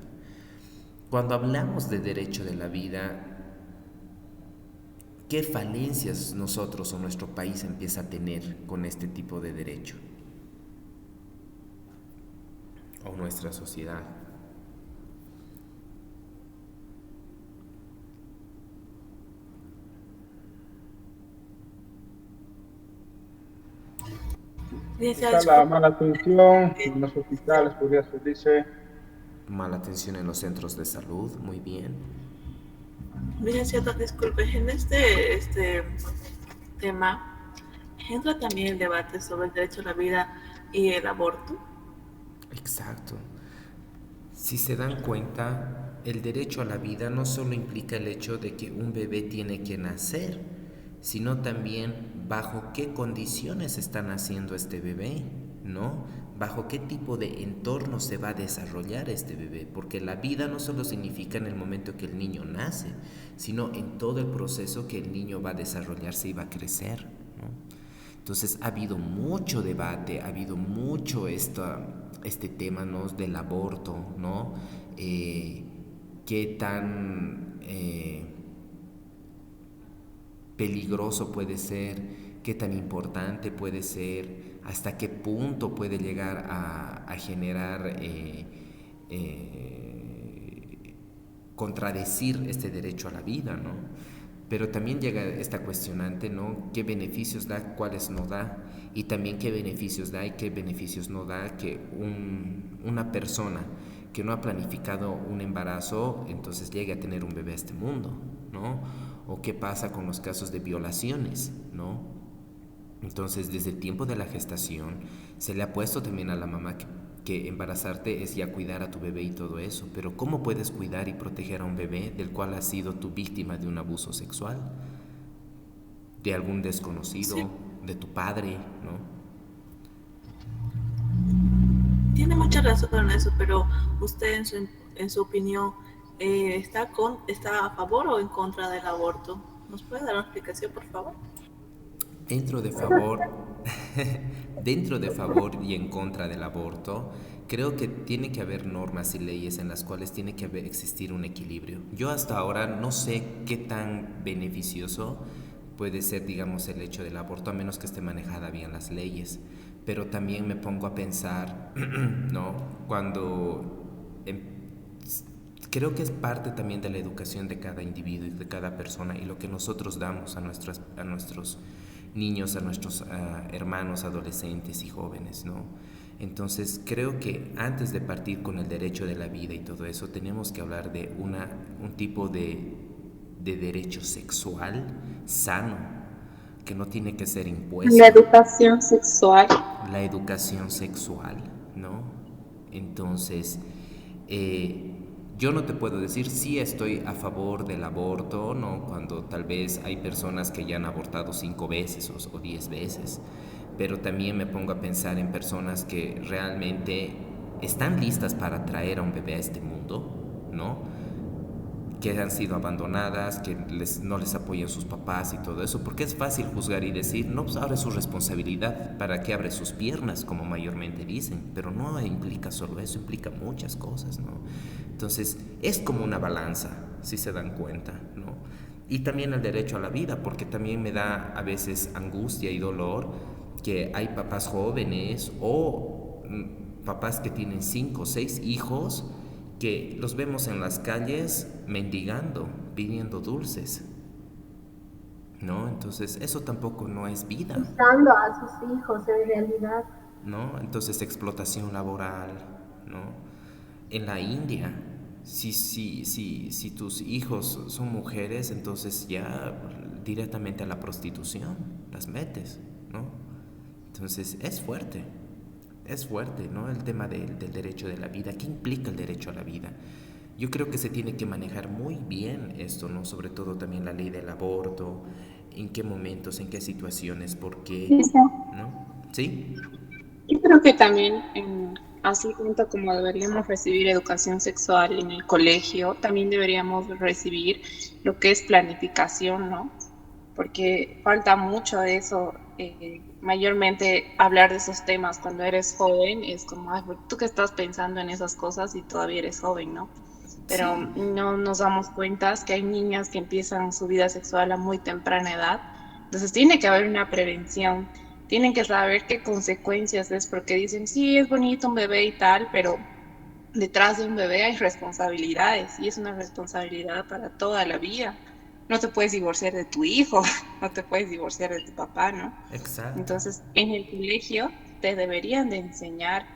A: Cuando hablamos de derecho de la vida, ¿qué falencias nosotros o nuestro país empieza a tener con este tipo de derecho? O nuestra sociedad.
D: Está la mala atención en los hospitales, podría ser, dice.
A: Mala atención en los centros de salud, muy bien.
K: Licenciado, disculpe, en este tema entra también el debate sobre el derecho a la vida y el aborto.
A: Exacto. Si se dan cuenta, el derecho a la vida no solo implica el hecho de que un bebé tiene que nacer, sino también bajo qué condiciones está naciendo este bebé, ¿no? Bajo qué tipo de entorno se va a desarrollar este bebé, porque la vida no solo significa en el momento que el niño nace, sino en todo el proceso que el niño va a desarrollarse y va a crecer, ¿no? Entonces ha habido mucho debate, ha habido mucho este tema, ¿no?, del aborto, ¿no? Qué tan peligroso puede ser, qué tan importante puede ser, hasta qué punto puede llegar a generar contradecir este derecho a la vida, ¿no? Pero también llega esta cuestionante, ¿no? ¿Qué beneficios da, cuáles no da? Y también qué beneficios da y qué beneficios no da que una persona que no ha planificado un embarazo, entonces llegue a tener un bebé a este mundo, ¿no? O qué pasa con los casos de violaciones, ¿no? Entonces, desde el tiempo de la gestación, se le ha puesto también a la mamá que embarazarte es ya cuidar a tu bebé y todo eso, pero ¿cómo puedes cuidar y proteger a un bebé del cual has sido tu víctima de un abuso sexual? De algún desconocido, sí, de tu padre, ¿no?
K: Tiene mucha razón en eso, pero usted en su opinión, ¿está a favor o en contra del aborto? ¿Nos puede dar una explicación, por favor?
A: Dentro de favor y en contra del aborto, creo que tiene que haber normas y leyes en las cuales tiene que existir un equilibrio. Yo hasta ahora no sé qué tan beneficioso puede ser, digamos, el hecho del aborto, a menos que esté manejada bien las leyes. Pero también me pongo a pensar, ¿no? Creo que es parte también de la educación de cada individuo y de cada persona, y lo que nosotros damos a nuestros niños, a nuestros hermanos, adolescentes y jóvenes, ¿no? Entonces creo que antes de partir con el derecho de la vida y todo eso, tenemos que hablar de un tipo de derecho sexual sano, que no tiene que ser impuesto.
B: La educación sexual.
A: La educación sexual, ¿no? Entonces, yo no te puedo decir si estoy a favor del aborto, ¿no? Cuando tal vez hay personas que ya han abortado 5 veces o 10 veces, pero también me pongo a pensar en personas que realmente están listas para traer a un bebé a este mundo, ¿no? Que han sido abandonadas, que no les apoyan sus papás y todo eso, porque es fácil juzgar y decir, no, pues ahora es su responsabilidad, ¿para qué abre sus piernas? Como mayormente dicen, pero no implica solo eso, implica muchas cosas, ¿no? Entonces, es como una balanza, si se dan cuenta, ¿no? Y también el derecho a la vida, porque también me da a veces angustia y dolor que hay papás jóvenes o papás que tienen 5 o 6 hijos, que los vemos en las calles mendigando, pidiendo dulces, ¿no? Entonces eso tampoco no es vida.
F: Usando a sus hijos en realidad.
A: ¿No? Entonces explotación laboral, ¿no? En la India, si tus hijos son mujeres, entonces ya directamente a la prostitución las metes, ¿no? Entonces es fuerte, ¿no? El tema del derecho de la vida. ¿Qué implica el derecho a la vida? Yo creo que se tiene que manejar muy bien esto, ¿no? Sobre todo también la ley del aborto, en qué momentos, en qué situaciones, por qué, ¿no? ¿Sí?
B: Yo creo que también, así como deberíamos recibir educación sexual en el colegio, también deberíamos recibir lo que es planificación, ¿no? Porque falta mucho de eso. Mayormente hablar de esos temas cuando eres joven es como, ay, tú que estás pensando en esas cosas y todavía eres joven, ¿no? Pero sí, no nos damos cuenta que hay niñas que empiezan su vida sexual a muy temprana edad. Entonces tiene que haber una prevención. Tienen que saber qué consecuencias es, porque dicen, sí, es bonito un bebé y tal, pero detrás de un bebé hay responsabilidades y es una responsabilidad para toda la vida. No te puedes divorciar de tu hijo, no te puedes divorciar de tu papá, ¿no?
A: Exacto.
B: Entonces, en el colegio te deberían de enseñar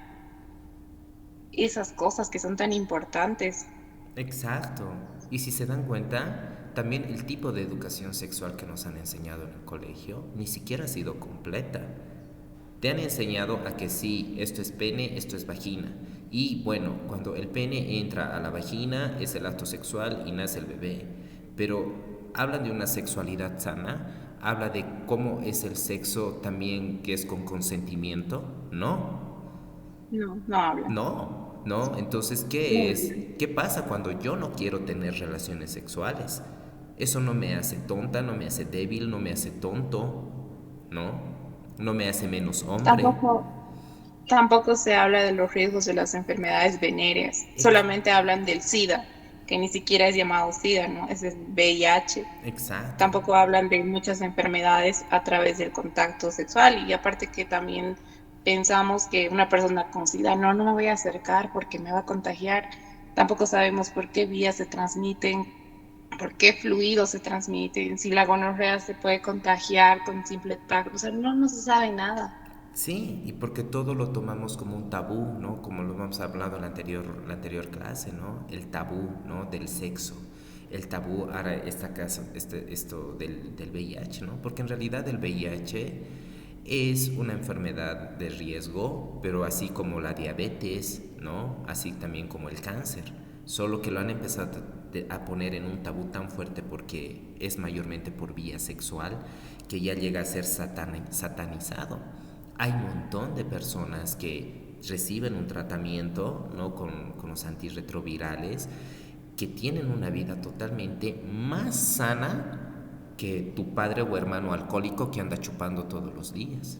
B: esas cosas que son tan importantes.
A: Exacto. Y si se dan cuenta, también el tipo de educación sexual que nos han enseñado en el colegio ni siquiera ha sido completa. Te han enseñado a que sí, esto es pene, esto es vagina. Y bueno, cuando el pene entra a la vagina es el acto sexual y nace el bebé. Pero hablan de una sexualidad sana habla de cómo es el sexo también que es con consentimiento, ¿no?
B: No, no habla.
A: No. Entonces, ¿qué es? ¿Qué pasa cuando yo no quiero tener relaciones sexuales? Eso no me hace tonta, no me hace débil, no me hace tonto, ¿no? No me hace menos hombre.
B: Tampoco se habla de los riesgos de las enfermedades venéreas, solamente hablan del SIDA, que ni siquiera es llamado SIDA, ¿no? Ese es VIH.
A: Exacto.
B: Tampoco hablan de muchas enfermedades a través del contacto sexual, y aparte que también pensamos que una persona con SIDA, no me voy a acercar porque me va a contagiar. Tampoco sabemos por qué vías se transmiten, por qué fluidos se transmiten, si la gonorrea se puede contagiar con simple tacto, o sea, no se sabe nada.
A: Sí, y porque todo lo tomamos como un tabú, ¿no? Como lo hemos hablado en la anterior clase, ¿no? El tabú, ¿no? Del sexo. El tabú, ahora esto del VIH, ¿no? Porque en realidad el VIH es una enfermedad de riesgo, pero así como la diabetes, ¿no? Así también como el cáncer. Solo que lo han empezado a poner en un tabú tan fuerte porque es mayormente por vía sexual que ya llega a ser satanizado. Hay un montón de personas que reciben un tratamiento, ¿no? con los antirretrovirales, que tienen una vida totalmente más sana que tu padre o hermano alcohólico que anda chupando todos los días,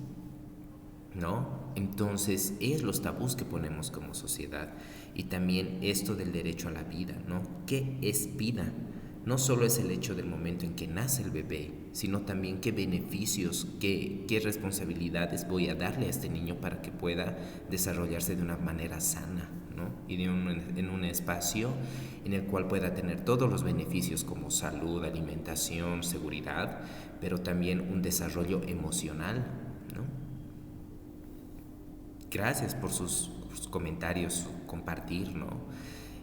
A: ¿no? Entonces es los tabús que ponemos como sociedad, y también esto del derecho a la vida, ¿no? ¿Qué es vida? No solo es el hecho del momento en que nace el bebé, sino también qué beneficios, qué responsabilidades voy a darle a este niño para que pueda desarrollarse de una manera sana, ¿no? Y en un espacio en el cual pueda tener todos los beneficios como salud, alimentación, seguridad, pero también un desarrollo emocional, ¿no? Gracias por sus comentarios, su compartir, ¿no?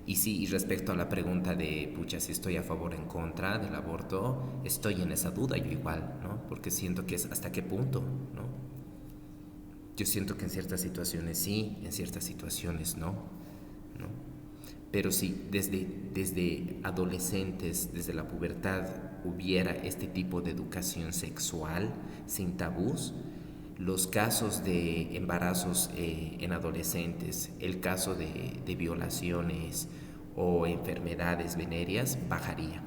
A: Y sí, y respecto a la pregunta de, pucha, si estoy a favor o en contra del aborto, estoy en esa duda yo igual, ¿no? Porque siento que es hasta qué punto, ¿no? Yo siento que en ciertas situaciones sí, en ciertas situaciones no, ¿no? Pero si desde adolescentes, desde la pubertad, hubiera este tipo de educación sexual sin tabús, los casos de embarazos en adolescentes, el caso de violaciones o enfermedades venéreas bajaría.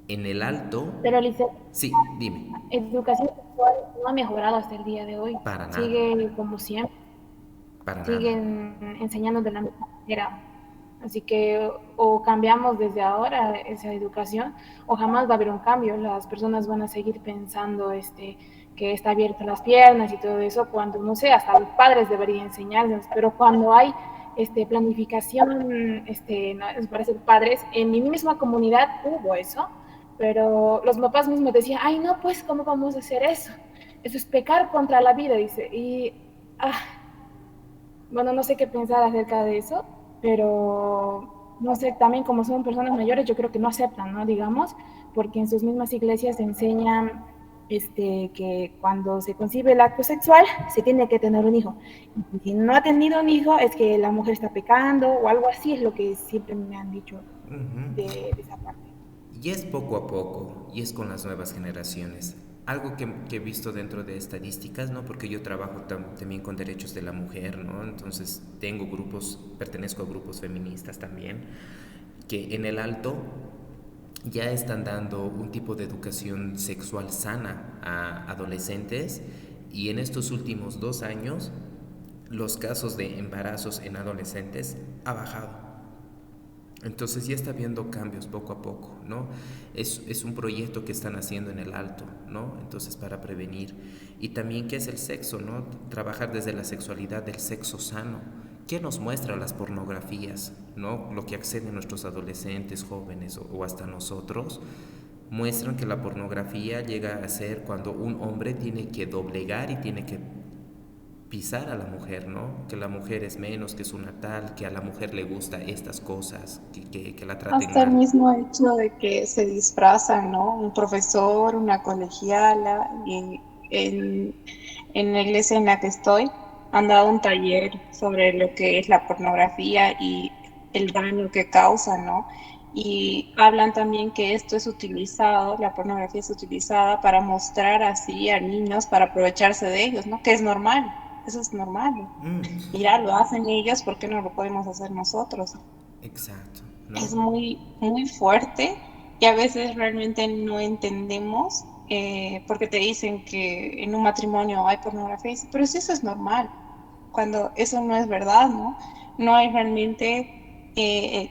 A: En el alto...
J: Pero, Alicia,
A: sí, dime.
J: Educación sexual no ha mejorado hasta el día de hoy.
A: Para nada.
J: Sigue como siempre. Siguen enseñando de la misma manera. Así que o cambiamos desde ahora esa educación o jamás va a haber un cambio. Las personas van a seguir pensando que está abiertas las piernas y todo eso, cuando, no sé, hasta los padres deberían enseñarles, pero cuando hay planificación para ser padres, en mi misma comunidad hubo eso, pero los papás mismos decían, ay no, pues ¿cómo vamos a hacer eso? Eso es pecar contra la vida, dice, y bueno, no sé qué pensar acerca de eso, pero no sé, también como son personas mayores, yo creo que no aceptan, ¿no? Digamos, porque en sus mismas iglesias se enseñan que cuando se concibe el acto sexual se tiene que tener un hijo. Y si no ha tenido un hijo es que la mujer está pecando o algo así, es lo que siempre me han dicho de esa parte.
A: Y es poco a poco, y es con las nuevas generaciones. Algo que he visto dentro de estadísticas, ¿no? Porque yo trabajo también con derechos de la mujer, ¿no? Entonces pertenezco a grupos feministas también, que en el alto ya están dando un tipo de educación sexual sana a adolescentes, y en estos últimos 2 años los casos de embarazos en adolescentes ha bajado. Entonces ya está viendo cambios poco a poco, ¿no? Es un proyecto que están haciendo en el alto, ¿no? Entonces para prevenir. Y también qué es el sexo, ¿no? Trabajar desde la sexualidad del sexo sano. ¿Qué nos muestra las pornografías, ¿no? Lo que acceden nuestros adolescentes, jóvenes o hasta nosotros, muestran que la pornografía llega a ser cuando un hombre tiene que doblegar y tiene que pisar a la mujer, ¿no? Que la mujer es menos, que es una tal, que a la mujer le gusta estas cosas, que la traten
B: hasta
A: mal.
B: El mismo hecho de que se disfrazan, ¿no? Un profesor, una colegiala, y en la iglesia en la que estoy han dado un taller sobre lo que es la pornografía y el daño que causa, ¿no? Y hablan también que esto es utilizado, la pornografía es utilizada para mostrar así a niños, para aprovecharse de ellos, ¿no? Que es normal, eso es normal. Mira, lo hacen ellos, ¿por qué no lo podemos hacer nosotros?
A: Exacto, ¿no?
B: Es muy, muy fuerte y a veces realmente no entendemos porque te dicen que en un matrimonio hay pornografía, y dices, pero si eso es normal, cuando eso no es verdad, ¿no? No hay realmente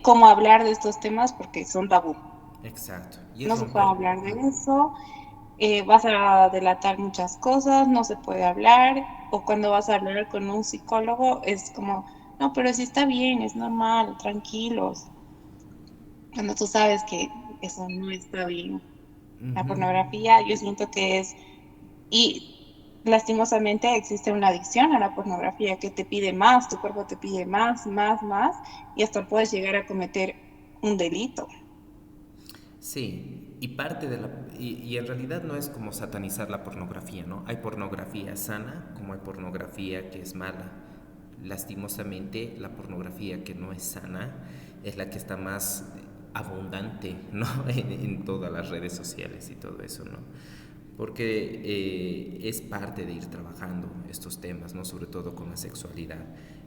B: cómo hablar de estos temas porque son tabú.
A: Exacto. Y es
B: No se puede
A: romper.
B: hablar de eso, vas a delatar muchas cosas, no se puede hablar, o cuando vas a hablar con un psicólogo es como, no, pero si está bien, es normal, tranquilos. Cuando tú sabes que eso no está bien. La
A: Ujú.
B: pornografía, yo siento que es, y lastimosamente existe una adicción a la pornografía que te pide más, tu cuerpo te pide más, más, más, y hasta puedes llegar a cometer un delito.
A: Sí, y parte de la... Y en realidad no es como satanizar la pornografía, ¿no? Hay pornografía sana como hay pornografía que es mala. Lastimosamente, la pornografía que no es sana es la que está más abundante, ¿no? En todas las redes sociales y todo eso, ¿no? Porque es parte de ir trabajando estos temas, ¿no? Sobre todo con la sexualidad.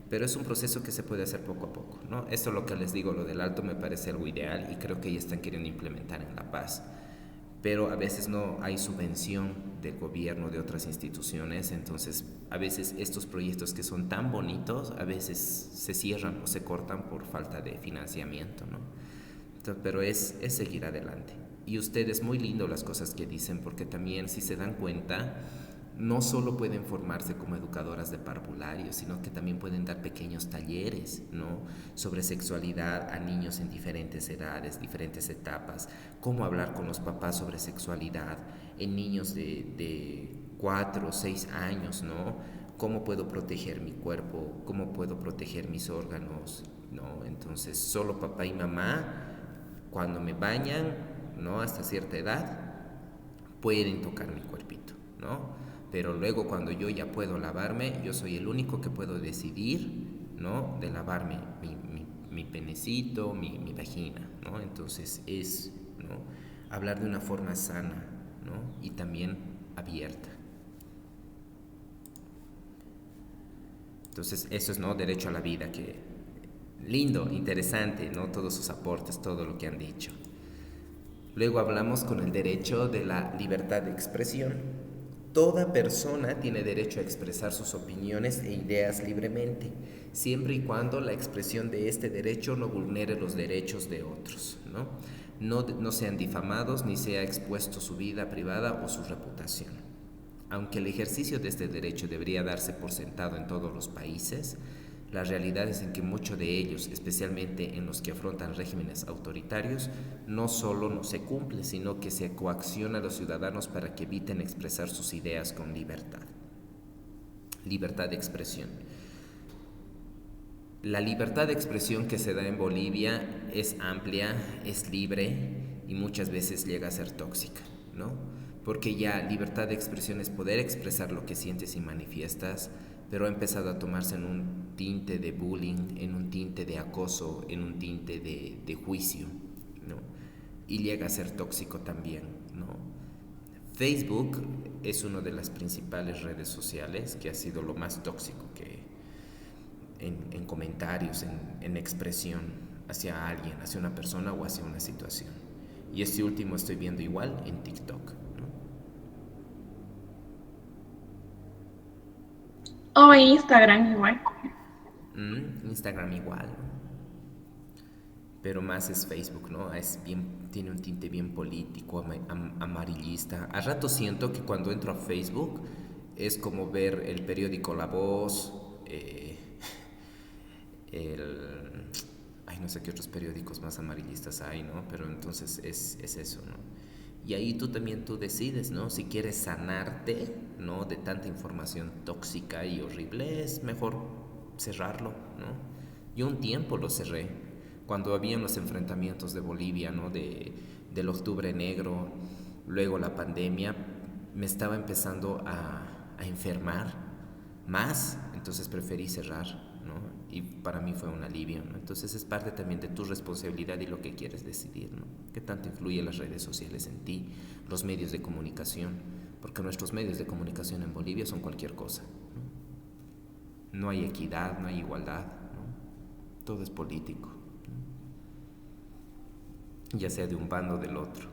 A: Pero es un proceso que se puede hacer poco a poco, ¿no? Esto es lo que les digo, lo del alto me parece algo ideal y creo que ya están queriendo implementar en La Paz. Pero a veces no hay subvención del gobierno, de otras instituciones, entonces a veces estos proyectos que son tan bonitos, a veces se cierran o se cortan por falta de financiamiento, ¿no? Entonces, pero es seguir adelante. Y ustedes, muy lindo las cosas que dicen, porque también si se dan cuenta, no solo pueden formarse como educadoras de parvulario, sino que también pueden dar pequeños talleres, ¿no? Sobre sexualidad a niños en diferentes edades, diferentes etapas, cómo hablar con los papás sobre sexualidad en niños de 4 o 6 años, ¿no? Cómo puedo proteger mi cuerpo, cómo puedo proteger mis órganos, ¿no? Entonces, solo papá y mamá, cuando me bañan, ¿no? Hasta cierta edad, pueden tocar mi cuerpito, ¿no? Pero luego cuando yo ya puedo lavarme, yo soy el único que puedo decidir, ¿no? De lavarme mi penecito, mi vagina, ¿no? Entonces es, ¿no? Hablar de una forma sana, ¿no? Y también abierta. Entonces eso es, ¿no? Derecho a la vida, que lindo, interesante, ¿no? Todos sus aportes, todo lo que han dicho. Luego hablamos con el derecho de la libertad de expresión. Toda persona tiene derecho a expresar sus opiniones e ideas libremente, siempre y cuando la expresión de este derecho no vulnere los derechos de otros, ¿no? No sean difamados ni sea expuesto su vida privada o su reputación. Aunque el ejercicio de este derecho debería darse por sentado en todos los países, la realidad es en que muchos de ellos, especialmente en los que afrontan regímenes autoritarios, no solo no se cumple, sino que se coacciona a los ciudadanos para que eviten expresar sus ideas con libertad. Libertad de expresión. La libertad de expresión que se da en Bolivia es amplia, es libre y muchas veces llega a ser tóxica, ¿no? Porque ya libertad de expresión es poder expresar lo que sientes y manifiestas, pero ha empezado a tomarse en un tinte de bullying, en un tinte de acoso, en un tinte de juicio, ¿no? Y llega a ser tóxico también, ¿no? Facebook es una de las principales redes sociales que ha sido lo más tóxico que en comentarios, en expresión hacia alguien, hacia una persona o hacia una situación. Y este último estoy viendo igual en TikTok.
H: O Instagram igual.
A: Instagram igual, pero más es Facebook, ¿no? Tiene un tinte bien político, amarillista. A rato siento que cuando entro a Facebook es como ver el periódico La Voz, no sé qué otros periódicos más amarillistas hay, ¿no? Pero entonces es eso, ¿no? Y ahí tú decides, ¿no? Si quieres sanarte, ¿no? De tanta información tóxica y horrible, es mejor cerrarlo, ¿no? Yo un tiempo lo cerré, cuando habían los enfrentamientos de Bolivia, ¿no? Del Octubre Negro, luego la pandemia, me estaba empezando a enfermar más, entonces preferí cerrar, ¿no? Y para mí fue un alivio, ¿no? Entonces es parte también de tu responsabilidad y lo que quieres decidir, ¿no? ¿Qué tanto influyen las redes sociales en ti, los medios de comunicación? Porque nuestros medios de comunicación en Bolivia son cualquier cosa, ¿no? No hay equidad, no hay igualdad, ¿no? Todo es político, ¿no? Ya sea de un bando o del otro.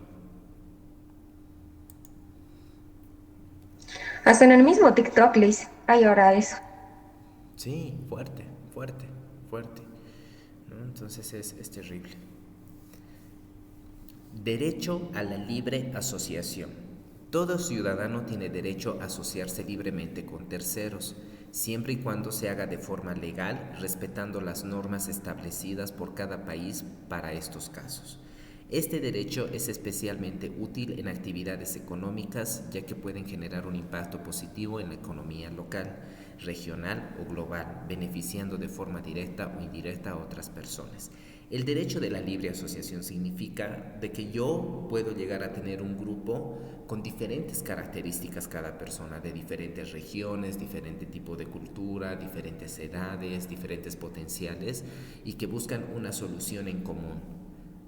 G: Hasta en el mismo TikTok, Liz, hay ahora eso.
A: Sí, fuerte, fuerte, fuerte, ¿no? Entonces es terrible. Derecho a la libre asociación. Todo ciudadano tiene derecho a asociarse libremente con terceros, siempre y cuando se haga de forma legal, respetando las normas establecidas por cada país para estos casos. Este derecho es especialmente útil en actividades económicas, ya que pueden generar un impacto positivo en la economía local, regional o global, beneficiando de forma directa o indirecta a otras personas. El derecho de la libre asociación significa de que yo puedo llegar a tener un grupo con diferentes características cada persona, de diferentes regiones, diferente tipo de cultura, diferentes edades, diferentes potenciales, y que buscan una solución en común.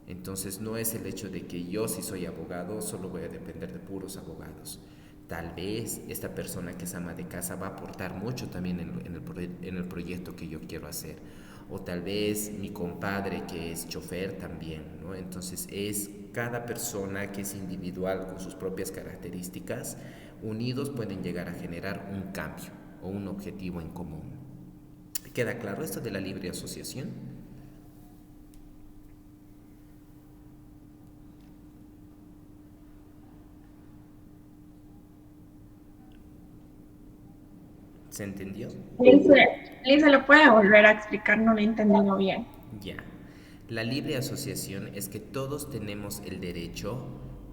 A: Entonces no es el hecho de que yo, si soy abogado, solo voy a depender de puros abogados. Tal vez esta persona que es ama de casa va a aportar mucho también en el proyecto que yo quiero hacer. O tal vez mi compadre que es chofer también, ¿no? Entonces es cada persona que es individual con sus propias características, unidos pueden llegar a generar un cambio o un objetivo en común. ¿Queda claro esto de la libre asociación? ¿Se entendió?
H: Lisa, ¿lo puede volver a explicar? No lo he entendido bien.
A: Ya. La libre asociación es que todos tenemos el derecho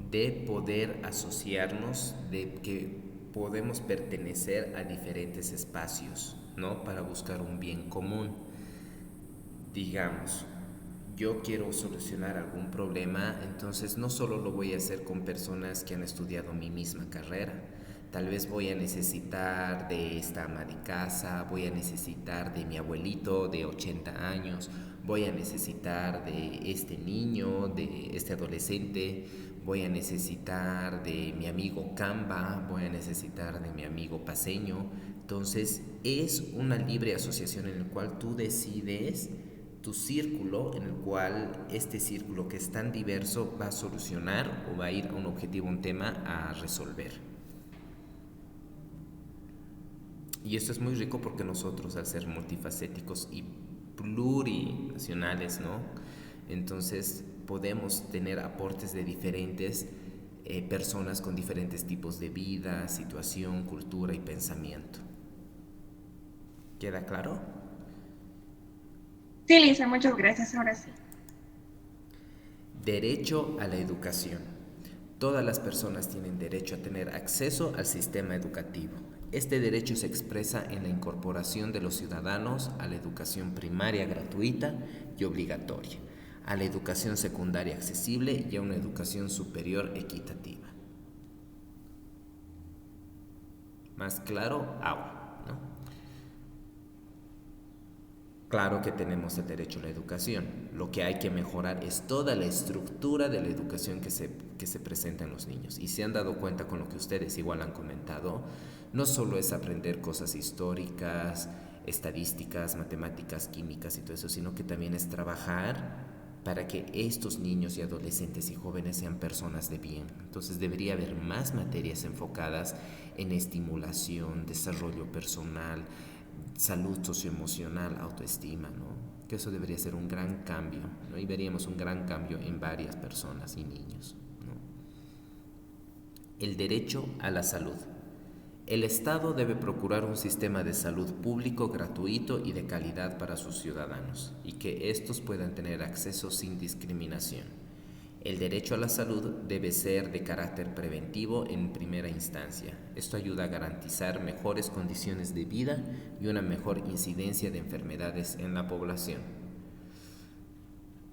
A: de poder asociarnos, de que podemos pertenecer a diferentes espacios, ¿no? Para buscar un bien común. Digamos, yo quiero solucionar algún problema, entonces no solo lo voy a hacer con personas que han estudiado mi misma carrera. Tal vez voy a necesitar de esta ama de casa, voy a necesitar de mi abuelito de 80 años, voy a necesitar de este niño, de este adolescente, voy a necesitar de mi amigo Camba, voy a necesitar de mi amigo Paseño. Entonces es una libre asociación en la cual tú decides tu círculo, en el cual este círculo que es tan diverso va a solucionar o va a ir a un objetivo, un tema a resolver. Y esto es muy rico porque nosotros, al ser multifacéticos y plurinacionales, ¿no? Entonces podemos tener aportes de diferentes personas con diferentes tipos de vida, situación, cultura y pensamiento. ¿Queda claro?
H: Sí, Lisa, muchas gracias. Ahora sí.
A: Derecho a la educación. Todas las personas tienen derecho a tener acceso al sistema educativo. Este derecho se expresa en la incorporación de los ciudadanos a la educación primaria gratuita y obligatoria, a la educación secundaria accesible y a una educación superior equitativa. Más claro, agua, ¿no? Claro que tenemos el derecho a la educación. Lo que hay que mejorar es toda la estructura de la educación que se presenta en los niños. Y se han dado cuenta con lo que ustedes igual han comentado, no solo es aprender cosas históricas, estadísticas, matemáticas, químicas y todo eso, sino que también es trabajar para que estos niños y adolescentes y jóvenes sean personas de bien. Entonces debería haber más materias enfocadas en estimulación, desarrollo personal, salud socioemocional, autoestima, ¿no? Que eso debería ser un gran cambio, ¿no? Y veríamos un gran cambio en varias personas y niños, ¿no? El derecho a la salud. El Estado debe procurar un sistema de salud público, gratuito y de calidad para sus ciudadanos, y que estos puedan tener acceso sin discriminación. El derecho a la salud debe ser de carácter preventivo en primera instancia. Esto ayuda a garantizar mejores condiciones de vida y una mejor incidencia de enfermedades en la población.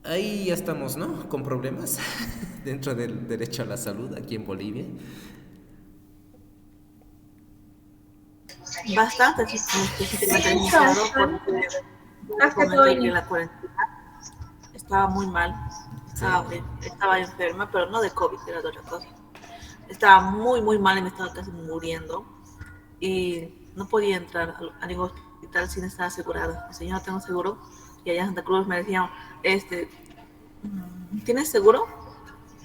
A: Ahí ya estamos, ¿no? Con problemas dentro del derecho a la salud aquí en Bolivia.
K: Bastante, sí, porque Te comento que la cuarentena estaba muy mal. Estaba enferma, pero no de COVID, era de otra cosa. Estaba muy, muy mal y me estaba casi muriendo. Y no podía entrar a ningún hospital sin estar asegurada. O sea, yo no tengo seguro. Y allá en Santa Cruz me decían, ¿tienes seguro?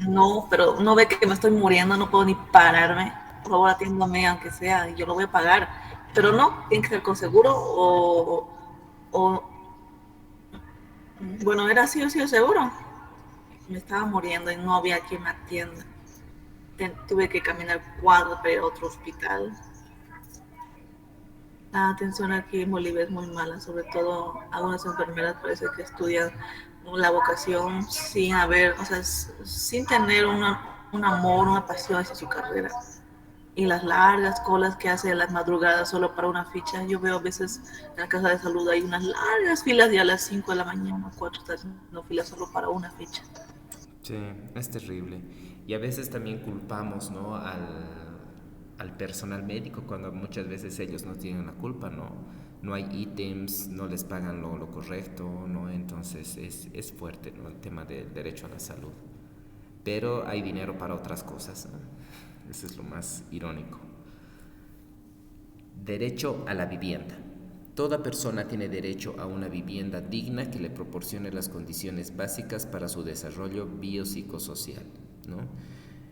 K: No, pero no ve que me estoy muriendo, no puedo ni pararme. Por favor, atiéndame, aunque sea, y yo lo voy a pagar. Pero no, tiene que ser con seguro o bueno, era sí o sí o seguro. Me estaba muriendo y no había quien me atienda. Tuve que caminar cuadros para ir a otro hospital. La atención aquí en Bolivia es muy mala, sobre todo algunas enfermeras parece que estudian la vocación sin haber, o sea, sin tener un amor, una pasión hacia su carrera. Y las largas colas que hace las madrugadas solo para una ficha. Yo veo a veces en la casa de salud hay unas largas filas y a las 5 de la mañana, 4 están haciendo filas solo para una ficha.
A: Sí, es terrible. Y a veces también culpamos, ¿no? al personal médico cuando muchas veces ellos no tienen la culpa, ¿no? No hay ítems, no les pagan lo correcto, ¿no? Entonces es fuerte, ¿no? El tema del derecho a la salud. Pero hay dinero para otras cosas, ¿no? Eso es lo más irónico. Derecho a la vivienda. Toda persona tiene derecho a una vivienda digna que le proporcione las condiciones básicas para su desarrollo biopsicosocial, ¿no?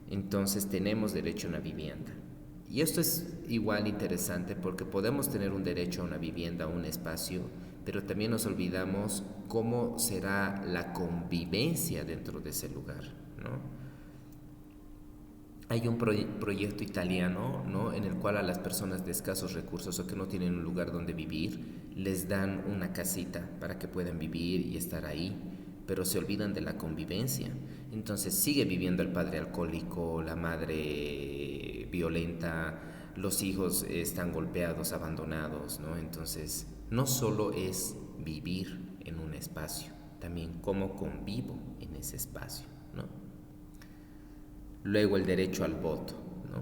A: Entonces tenemos derecho a una vivienda. Y esto es igual interesante porque podemos tener un derecho a una vivienda, a un espacio, pero también nos olvidamos cómo será la convivencia dentro de ese lugar, ¿no? Hay un proyecto italiano, ¿no? En el cual a las personas de escasos recursos o que no tienen un lugar donde vivir, les dan una casita para que puedan vivir y estar ahí, pero se olvidan de la convivencia. Entonces sigue viviendo el padre alcohólico, la madre violenta, los hijos están golpeados, abandonados, ¿no? Entonces no solo es vivir en un espacio, también cómo convivo en ese espacio, ¿no? Luego el derecho al voto, ¿no?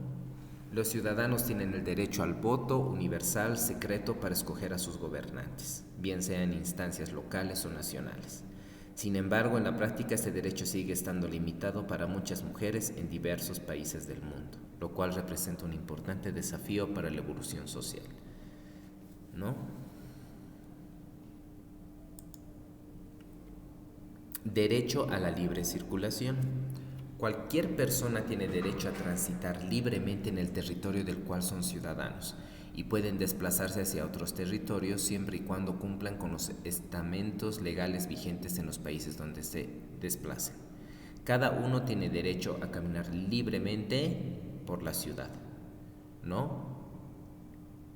A: Los ciudadanos tienen el derecho al voto universal, secreto, para escoger a sus gobernantes, bien sea en instancias locales o nacionales. Sin embargo, en la práctica este derecho sigue estando limitado para muchas mujeres en diversos países del mundo, lo cual representa un importante desafío para la evolución social, ¿no? Derecho a la libre circulación. Cualquier persona tiene derecho a transitar libremente en el territorio del cual son ciudadanos y pueden desplazarse hacia otros territorios siempre y cuando cumplan con los estamentos legales vigentes en los países donde se desplacen. Cada uno tiene derecho a caminar libremente por la ciudad, ¿no?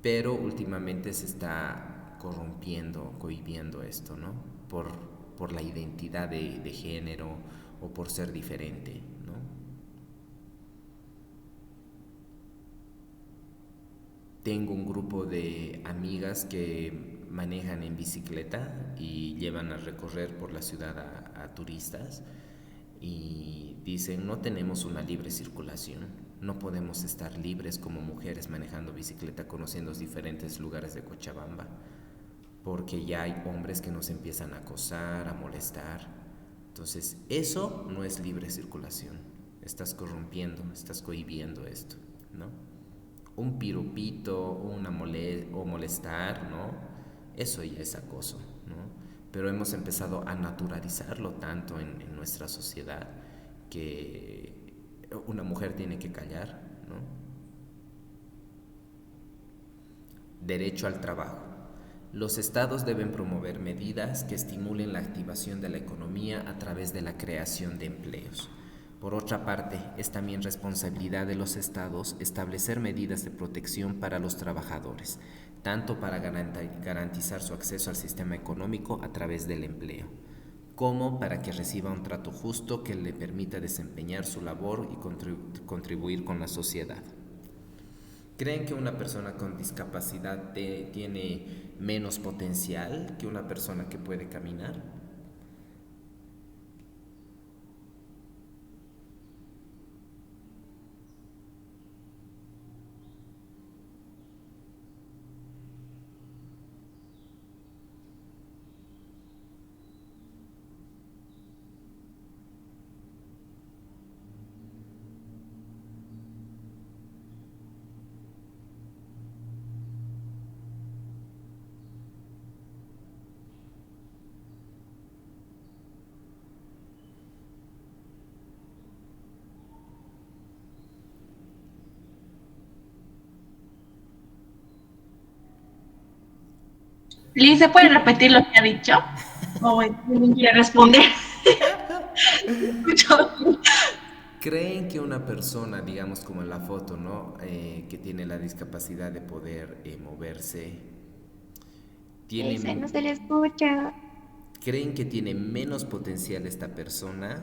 A: Pero últimamente se está corrompiendo, cohibiendo esto, ¿no? Por la identidad de género o por ser diferente, ¿no? Tengo un grupo de amigas que manejan en bicicleta y llevan a recorrer por la ciudad a turistas y dicen, no tenemos una libre circulación, no podemos estar libres como mujeres manejando bicicleta, conociendo diferentes lugares de Cochabamba, porque ya hay hombres que nos empiezan a acosar, a molestar. Entonces, eso no es libre circulación. Estás corrompiendo, estás cohibiendo esto, ¿no? Un piropito o molestar, ¿no? Eso ya es acoso, ¿no? Pero hemos empezado a naturalizarlo tanto en nuestra sociedad que una mujer tiene que callar, ¿no? Derecho al trabajo. Los estados deben promover medidas que estimulen la activación de la economía a través de la creación de empleos. Por otra parte, es también responsabilidad de los estados establecer medidas de protección para los trabajadores, tanto para garantizar su acceso al sistema económico a través del empleo, como para que reciba un trato justo que le permita desempeñar su labor y contribuir con la sociedad. ¿Creen que una persona con discapacidad tiene menos potencial que una persona que puede caminar?
H: Liz, ¿se puede repetir lo que ha dicho? ¿O alguien quiere responder?
A: ¿Creen que una persona, digamos como en la foto, ¿no? Que tiene la discapacidad de poder moverse,
G: Ese no
A: tiene,
G: se le escucha.
A: ¿creen que tiene menos potencial esta persona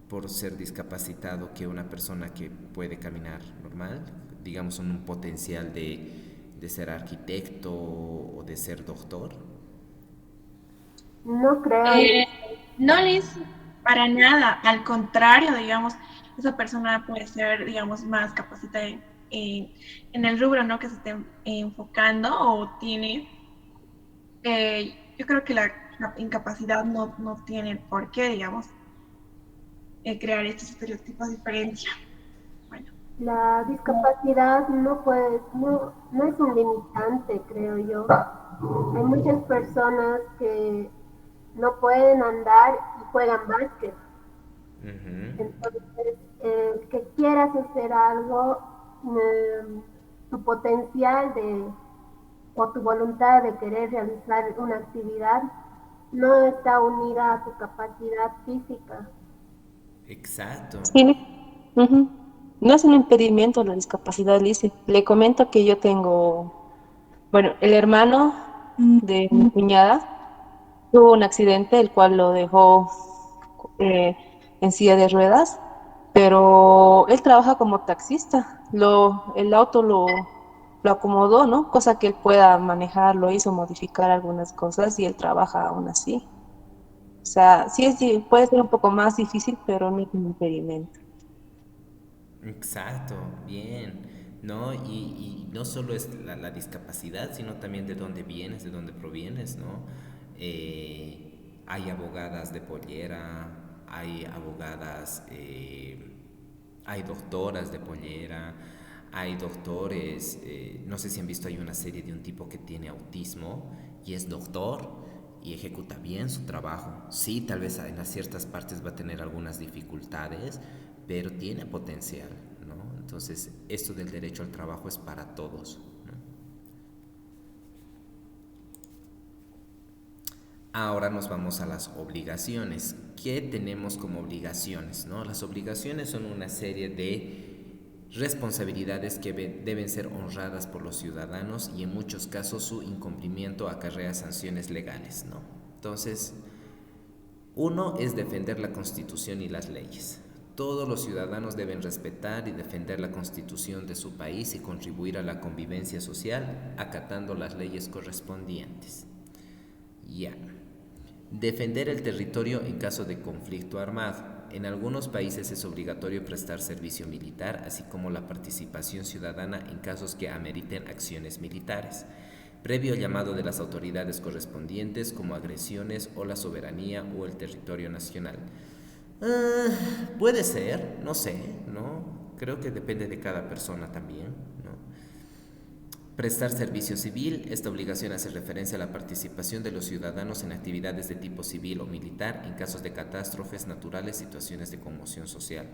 A: por ser discapacitado que una persona que puede caminar normal? Digamos, un potencial de ser arquitecto o de ser doctor.
F: No creo.
H: No, Liz, para nada. Al contrario, digamos, esa persona puede ser, digamos, más capacitada en el rubro, ¿no? Que se esté enfocando o tiene. Yo creo que la incapacidad no tiene por qué, digamos, crear estos estereotipos de diferencia. Bueno.
F: La discapacidad no es un limitante, creo yo. Hay muchas personas que no pueden andar y juegan básquet. Entonces, que quieras hacer algo, tu potencial o tu voluntad de querer realizar una actividad no está unida a tu capacidad física.
A: Exacto.
I: Sí. Ujú. No es un impedimento la discapacidad, Lizy. Le comento que yo tengo, bueno, el hermano de mi cuñada tuvo un accidente el cual lo dejó eh, en silla de ruedas, pero él trabaja como taxista. El auto lo acomodó, ¿no? Cosa que él pueda manejar, lo hizo modificar algunas cosas y él trabaja aún así. O sea, sí, puede ser un poco más difícil, pero no es un impedimento.
A: Exacto, bien. ¿No? Y no solo es la discapacidad, sino también de dónde vienes, de dónde provienes, ¿no? Hay abogadas de pollera, hay abogadas, hay doctoras de pollera, hay doctores, no sé si han visto, hay una serie de un tipo que tiene autismo y es doctor y ejecuta bien su trabajo. Sí, tal vez en las ciertas partes va a tener algunas dificultades, pero tiene potencial, ¿no? Entonces, esto del derecho al trabajo es para todos, ¿no? Ahora nos vamos a las obligaciones. ¿Qué tenemos como obligaciones, no? Las obligaciones son una serie de responsabilidades que deben ser honradas por los ciudadanos y en muchos casos su incumplimiento acarrea sanciones legales, ¿no? Entonces, uno es defender la Constitución y las leyes. Todos los ciudadanos deben respetar y defender la Constitución de su país y contribuir a la convivencia social acatando las leyes correspondientes. Ya. Defender el territorio en caso de conflicto armado. En algunos países es obligatorio prestar servicio militar, así como la participación ciudadana en casos que ameriten acciones militares, previo llamado de las autoridades correspondientes como agresiones o la soberanía o el territorio nacional. Puede ser, no sé, ¿no? Creo que depende de cada persona también, ¿no? Prestar servicio civil. Esta obligación hace referencia a la participación de los ciudadanos en actividades de tipo civil o militar en casos de catástrofes naturales, situaciones de conmoción social.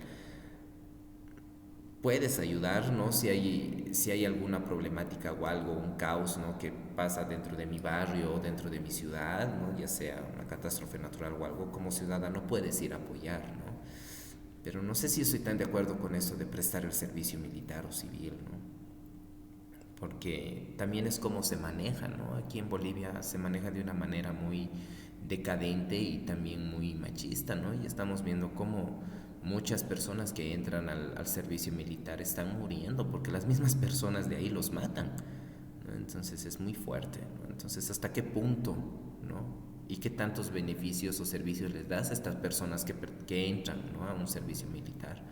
A: Puedes ayudar, ¿no? Si hay alguna problemática o algo, un caos, ¿no? Que pasa dentro de mi barrio o dentro de mi ciudad, ¿no? Ya sea una catástrofe natural o algo, como ciudadano puedes ir a apoyar, ¿no? Pero no sé si estoy tan de acuerdo con eso de prestar el servicio militar o civil, ¿no? Porque también es como se maneja, ¿no? Aquí en Bolivia se maneja de una manera muy decadente y también muy machista, ¿no? Y estamos viendo cómo muchas personas que entran al servicio militar están muriendo porque las mismas personas de ahí los matan, ¿no? Entonces es muy fuerte, ¿no? Entonces, ¿hasta qué punto, ¿no? ¿Y qué tantos beneficios o servicios les das a estas personas que entran, ¿no? A un servicio militar?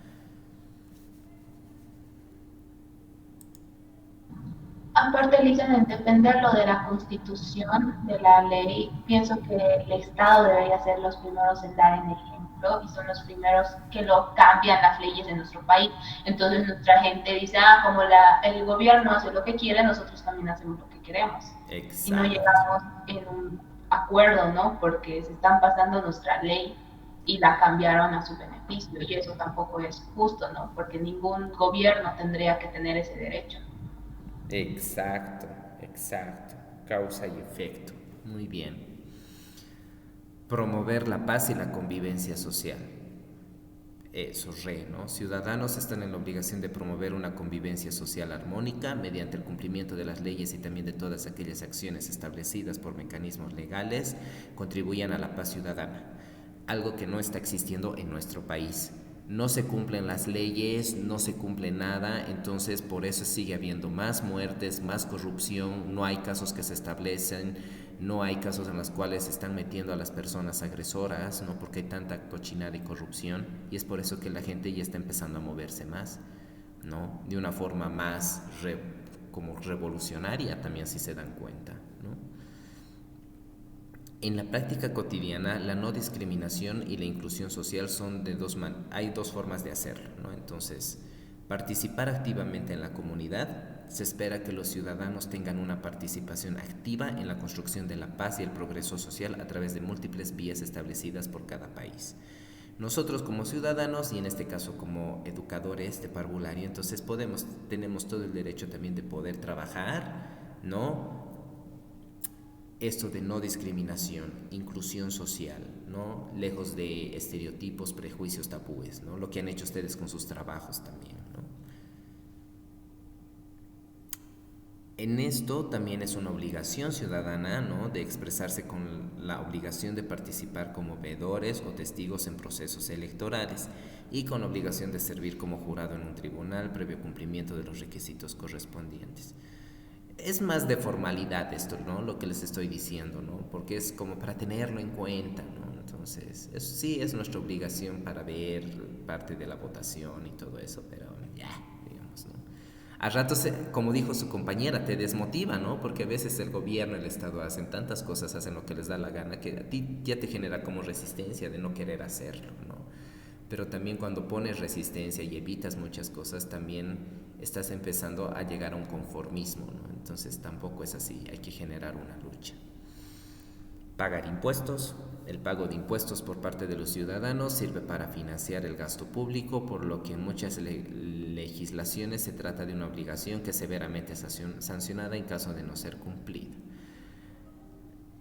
C: Aparte, dicen en defenderlo de la Constitución, de la ley, pienso que el Estado debería ser los primeros en dar el ejemplo y son los primeros que lo cambian las leyes en nuestro país. Entonces nuestra gente dice, como el gobierno hace lo que quiere, nosotros también hacemos lo que queremos. Exacto. Y no llegamos en un acuerdo, ¿no? Porque se están pasando nuestra ley y la cambiaron a su beneficio y eso tampoco es justo, ¿no? Porque ningún gobierno tendría que tener ese derecho.
A: Exacto, exacto. causa y efecto. Muy bien. Promover la paz y la convivencia social. Eso, ¿no? Ciudadanos están en la obligación de promover una convivencia social armónica mediante el cumplimiento de las leyes y también de todas aquellas acciones establecidas por mecanismos legales contribuyan a la paz ciudadana, algo que no está existiendo en nuestro país. No se cumplen las leyes, no se cumple nada, entonces por eso sigue habiendo más muertes, más corrupción, no hay casos que se establecen, no hay casos en los cuales se están metiendo a las personas agresoras, ¿no? Porque hay tanta cochinada y corrupción, y es por eso que la gente ya está empezando a moverse más, ¿no? De una forma más como revolucionaria también, si se dan cuenta, ¿no? En la práctica cotidiana, la no discriminación y la inclusión social son hay dos formas de hacerlo, ¿no? Entonces, participar activamente en la comunidad. Se espera que los ciudadanos tengan una participación activa en la construcción de la paz y el progreso social a través de múltiples vías establecidas por cada país. Nosotros como ciudadanos y en este caso como educadores de parvulario, entonces tenemos todo el derecho también de poder trabajar, ¿no? Esto de no discriminación, inclusión social, ¿no? Lejos de estereotipos, prejuicios, tabúes, ¿no? Lo que han hecho ustedes con sus trabajos también, ¿no? En esto también es una obligación ciudadana, ¿no? De expresarse con la obligación de participar como veedores o testigos en procesos electorales y con obligación de servir como jurado en un tribunal previo cumplimiento de los requisitos correspondientes. Es más de formalidad esto, ¿no? Lo que les estoy diciendo, ¿no? Porque es como para tenerlo en cuenta, ¿no? Entonces, sí es nuestra obligación para ver parte de la votación y todo eso, pero ya, digamos, ¿no? A ratos, como dijo su compañera, te desmotiva, ¿no? Porque a veces el gobierno, el Estado hacen tantas cosas, hacen lo que les da la gana, que a ti ya te genera como resistencia de no querer hacerlo, ¿no? Pero también cuando pones resistencia y evitas muchas cosas, también estás empezando a llegar a un conformismo, ¿no? Entonces tampoco es así, hay que generar una lucha. Pagar impuestos. El pago de impuestos por parte de los ciudadanos sirve para financiar el gasto público, por lo que en muchas legislaciones se trata de una obligación que es severamente sancionada en caso de no ser cumplida.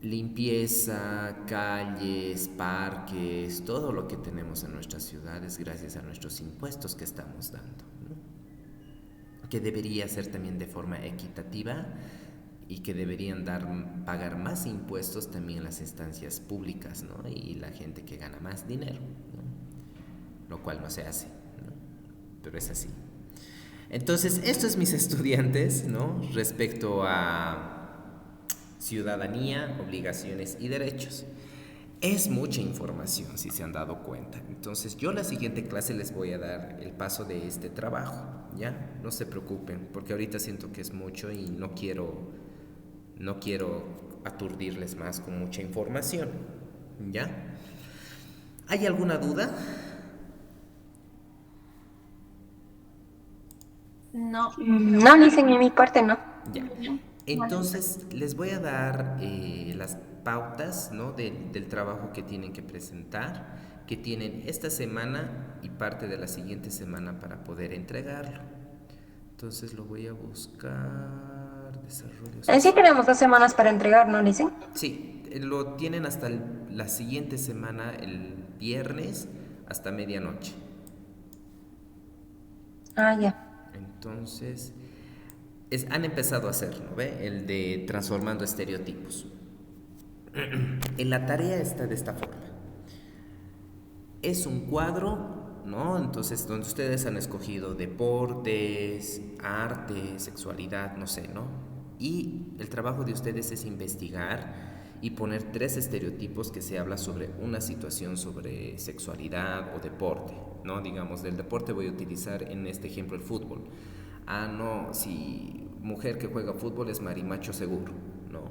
A: Limpieza, calles, parques, todo lo que tenemos en nuestras ciudades gracias a nuestros impuestos que estamos dando, ¿no? Que debería ser también de forma equitativa y que deberían pagar más impuestos también las instancias públicas, ¿no? Y la gente que gana más dinero, ¿no? Lo cual no se hace, ¿no? Pero es así. Entonces, esto es mis estudiantes, ¿no? Respecto a ciudadanía, obligaciones y derechos. Es mucha información, si se han dado cuenta. Entonces, yo la siguiente clase les voy a dar el paso de este trabajo, ¿ya? No se preocupen, porque ahorita siento que es mucho y no quiero aturdirles más con mucha información, ¿ya? ¿Hay alguna duda?
H: No.
G: No, dicen en mi parte no.
A: Ya. Entonces, les voy a dar las pautas, ¿no? del trabajo que tienen que presentar, que tienen esta semana y parte de la siguiente semana para poder entregarlo. Entonces lo voy a buscar. Desarrollo social.
G: Sí tenemos 2 semanas para entregar, ¿no, dicen?
A: Sí, lo tienen hasta la siguiente semana, el viernes, hasta medianoche.
G: Ah, ya.
A: Entonces, han empezado a hacerlo, ¿ve? El de transformando estereotipos. En la tarea está de esta forma. Es un cuadro, ¿no? Entonces, donde ustedes han escogido deportes, arte, sexualidad, no sé, ¿no? Y el trabajo de ustedes es investigar y poner 3 estereotipos que se habla sobre una situación sobre sexualidad o deporte, ¿no? Digamos, del deporte voy a utilizar en este ejemplo el fútbol. Ah, no, si mujer que juega fútbol es marimacho seguro, ¿no?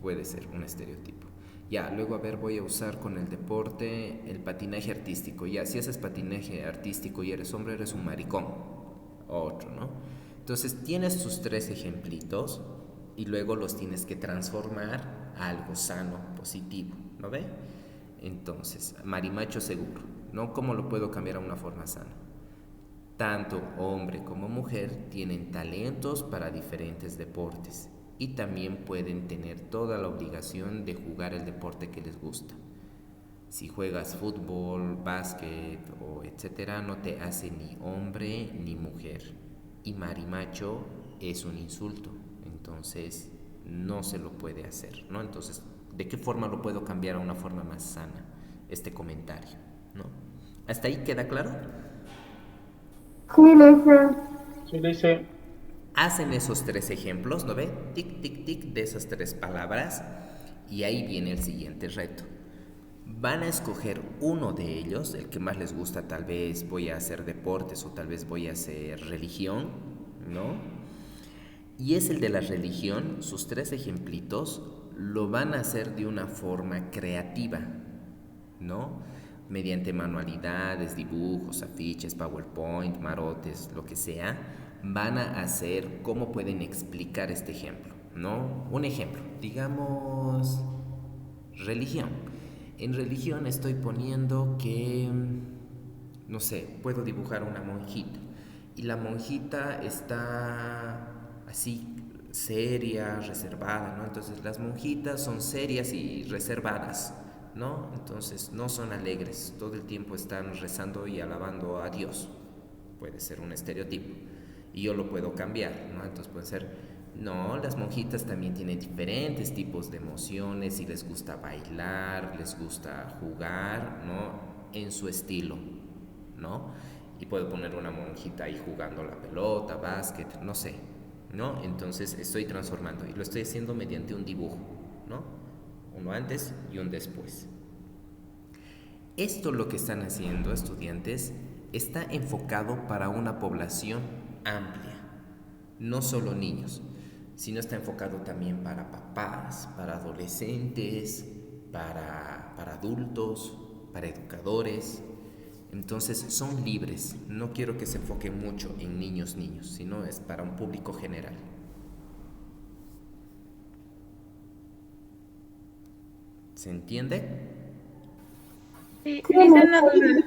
A: Puede ser un estereotipo. Ya, luego, a ver, voy a usar con el deporte el patinaje artístico. Ya, si haces patinaje artístico y eres hombre, eres un maricón. Otro, ¿no? Entonces, tienes tus 3 ejemplitos y luego los tienes que transformar a algo sano, positivo, ¿no ve? Entonces, marimacho seguro, ¿no? ¿Cómo lo puedo cambiar a una forma sana? Tanto hombre como mujer tienen talentos para diferentes deportes. y también pueden tener toda la obligación de jugar el deporte que les gusta. Si juegas fútbol, básquet o etcétera, no te hace ni hombre ni mujer. Y marimacho es un insulto, entonces no se lo puede hacer, ¿no? Entonces, ¿de qué forma lo puedo cambiar a una forma más sana este comentario, ¿no? ¿Hasta ahí queda claro?
F: Sí, Lisa.
D: Sí, dice.
A: Hacen esos 3 ejemplos, ¿no ve? Tic, tic, tic, de esas 3 palabras. Y ahí viene el siguiente reto. Van a escoger uno de ellos, el que más les gusta, tal vez voy a hacer deportes o tal vez voy a hacer religión, ¿no? Y es el de la religión, sus 3 ejemplitos, lo van a hacer de una forma creativa, ¿no? Mediante manualidades, dibujos, afiches, PowerPoint, marotes, lo que sea, van a hacer cómo pueden explicar este ejemplo, ¿no? Un ejemplo, digamos, religión. En religión estoy poniendo que, no sé, puedo dibujar una monjita y la monjita está así, seria, reservada, ¿no? Entonces las monjitas son serias y reservadas, ¿no? Entonces no son alegres, todo el tiempo están rezando y alabando a Dios. Puede ser un estereotipo y yo lo puedo cambiar, ¿no? Entonces puede ser, no, las monjitas también tienen diferentes tipos de emociones y les gusta bailar, les gusta jugar, ¿no? En su estilo, ¿no? Y puedo poner una monjita ahí jugando la pelota, básquet, no sé, ¿no? Entonces estoy transformando y lo estoy haciendo mediante un dibujo, ¿no? Uno antes y un después. Esto lo que están haciendo, estudiantes, está enfocado para una población amplia, no solo niños, sino está enfocado también para papás, para adolescentes, para adultos, para educadores. Entonces son libres, no quiero que se enfoquen mucho en niños, sino es para un público general. ¿Se entiende?
J: Sí, Lisa, una duda.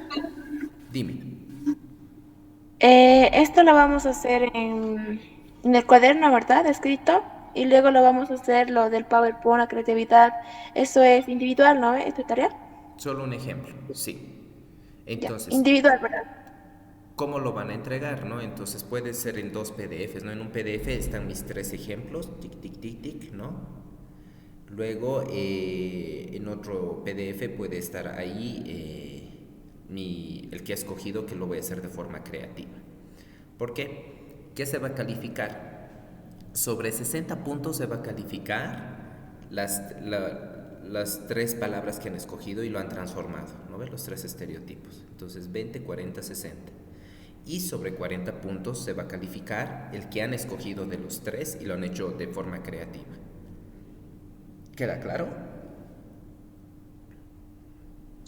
A: Dime.
J: Esto lo vamos a hacer en el cuaderno, ¿verdad? Escrito. Y luego lo vamos a hacer lo del PowerPoint, la creatividad. Eso es individual, ¿no? ¿Esta tarea?
A: Solo un ejemplo, sí. Entonces,
J: ya, individual, ¿verdad?
A: ¿cómo lo van a entregar, no? Entonces puede ser en 2 PDFs, ¿no? En un PDF están mis 3 ejemplos, tic, tic, tic, tic, ¿no? Luego, en otro PDF puede estar ahí el que he escogido, que lo voy a hacer de forma creativa. ¿Por qué? ¿Qué se va a calificar? Sobre 60 puntos se va a calificar las 3 palabras que han escogido y lo han transformado, ¿no ves? Los 3 estereotipos. Entonces 20, 40, 60. Y sobre 40 puntos se va a calificar el que han escogido de los 3 y lo han hecho de forma creativa. ¿Queda claro?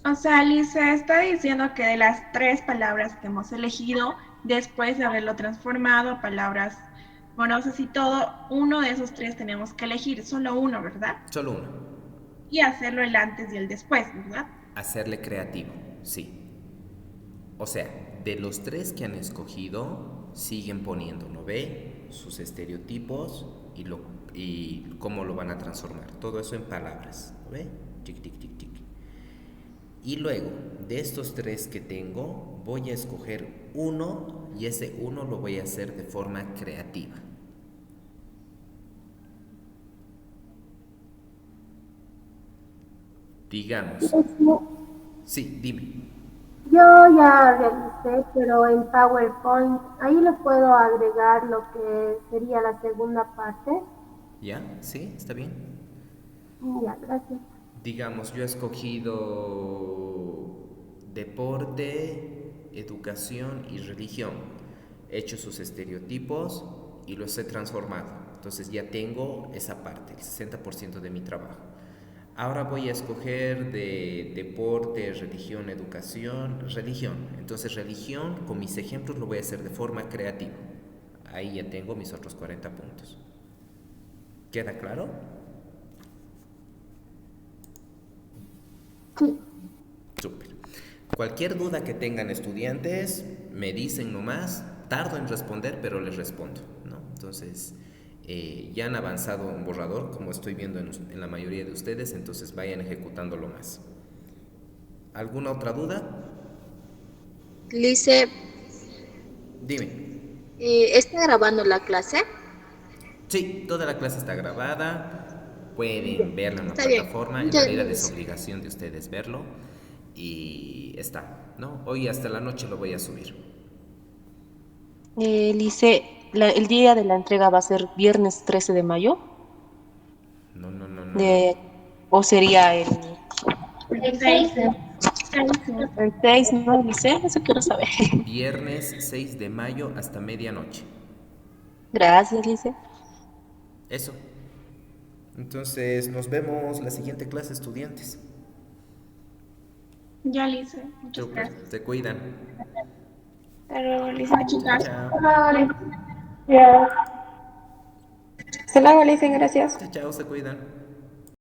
H: O sea, Lisa está diciendo que de las 3 palabras que hemos elegido, después de haberlo transformado a palabras monosas y todo, uno de esos 3 tenemos que elegir, solo uno, ¿verdad?
A: Solo uno.
H: Y hacerlo el antes y el después, ¿verdad?
A: Hacerle creativo, sí. O sea, de los 3 que han escogido, siguen poniendo, ¿no ve? Sus estereotipos y cómo lo van a transformar. Todo eso en palabras, ¿no ve? Tic, tic, tic, tic. Y luego, de estos 3 que tengo, voy a escoger uno y ese uno lo voy a hacer de forma creativa. Digamos. Sí, dime.
F: Yo ya realicé, pero en PowerPoint, ahí le puedo agregar lo que sería la segunda parte.
A: ¿Ya? ¿Sí? ¿Está bien?
F: Ya, gracias.
A: Digamos, yo he escogido deporte, educación y religión. He hecho sus estereotipos y los he transformado. Entonces ya tengo esa parte, el 60% de mi trabajo. Ahora voy a escoger de deporte, religión, educación, religión. Entonces religión, con mis ejemplos, lo voy a hacer de forma creativa. Ahí ya tengo mis otros 40 puntos. ¿Queda claro?
F: Sí.
A: Súper. Cualquier duda que tengan estudiantes, me dicen nomás. Tardo en responder, pero les respondo, ¿no? Entonces, Ya han avanzado un borrador, como estoy viendo en la mayoría de ustedes, entonces vayan ejecutándolo más. ¿Alguna otra duda?
L: Lice,
A: Dime.
L: ¿está grabando la clase?
A: Sí, toda la clase está grabada, pueden verla en la
L: Está bien.
A: plataforma, en
L: Muchas
A: realidad es
L: gracias.
A: obligación de ustedes verlo y está, ¿no? Hoy hasta la noche lo voy a subir.
I: Lice, el día de la entrega va a ser viernes 13 de mayo,
A: No, no, no, no, no.
I: o sería el
C: El 6
I: el 6, ¿no, Lice? Eso quiero saber.
A: Viernes 6 de mayo hasta medianoche.
I: Gracias, Lice.
A: Eso. Entonces, nos vemos la siguiente clase, estudiantes.
H: Ya, Lice. Muchas
A: Súper,
H: gracias.
A: se cuidan.
H: Hasta luego, Lice.
A: Chao,
H: Chicas.
A: chao.
G: Hasta luego, Alicia, gracias.
A: Chao, chao, se cuidan.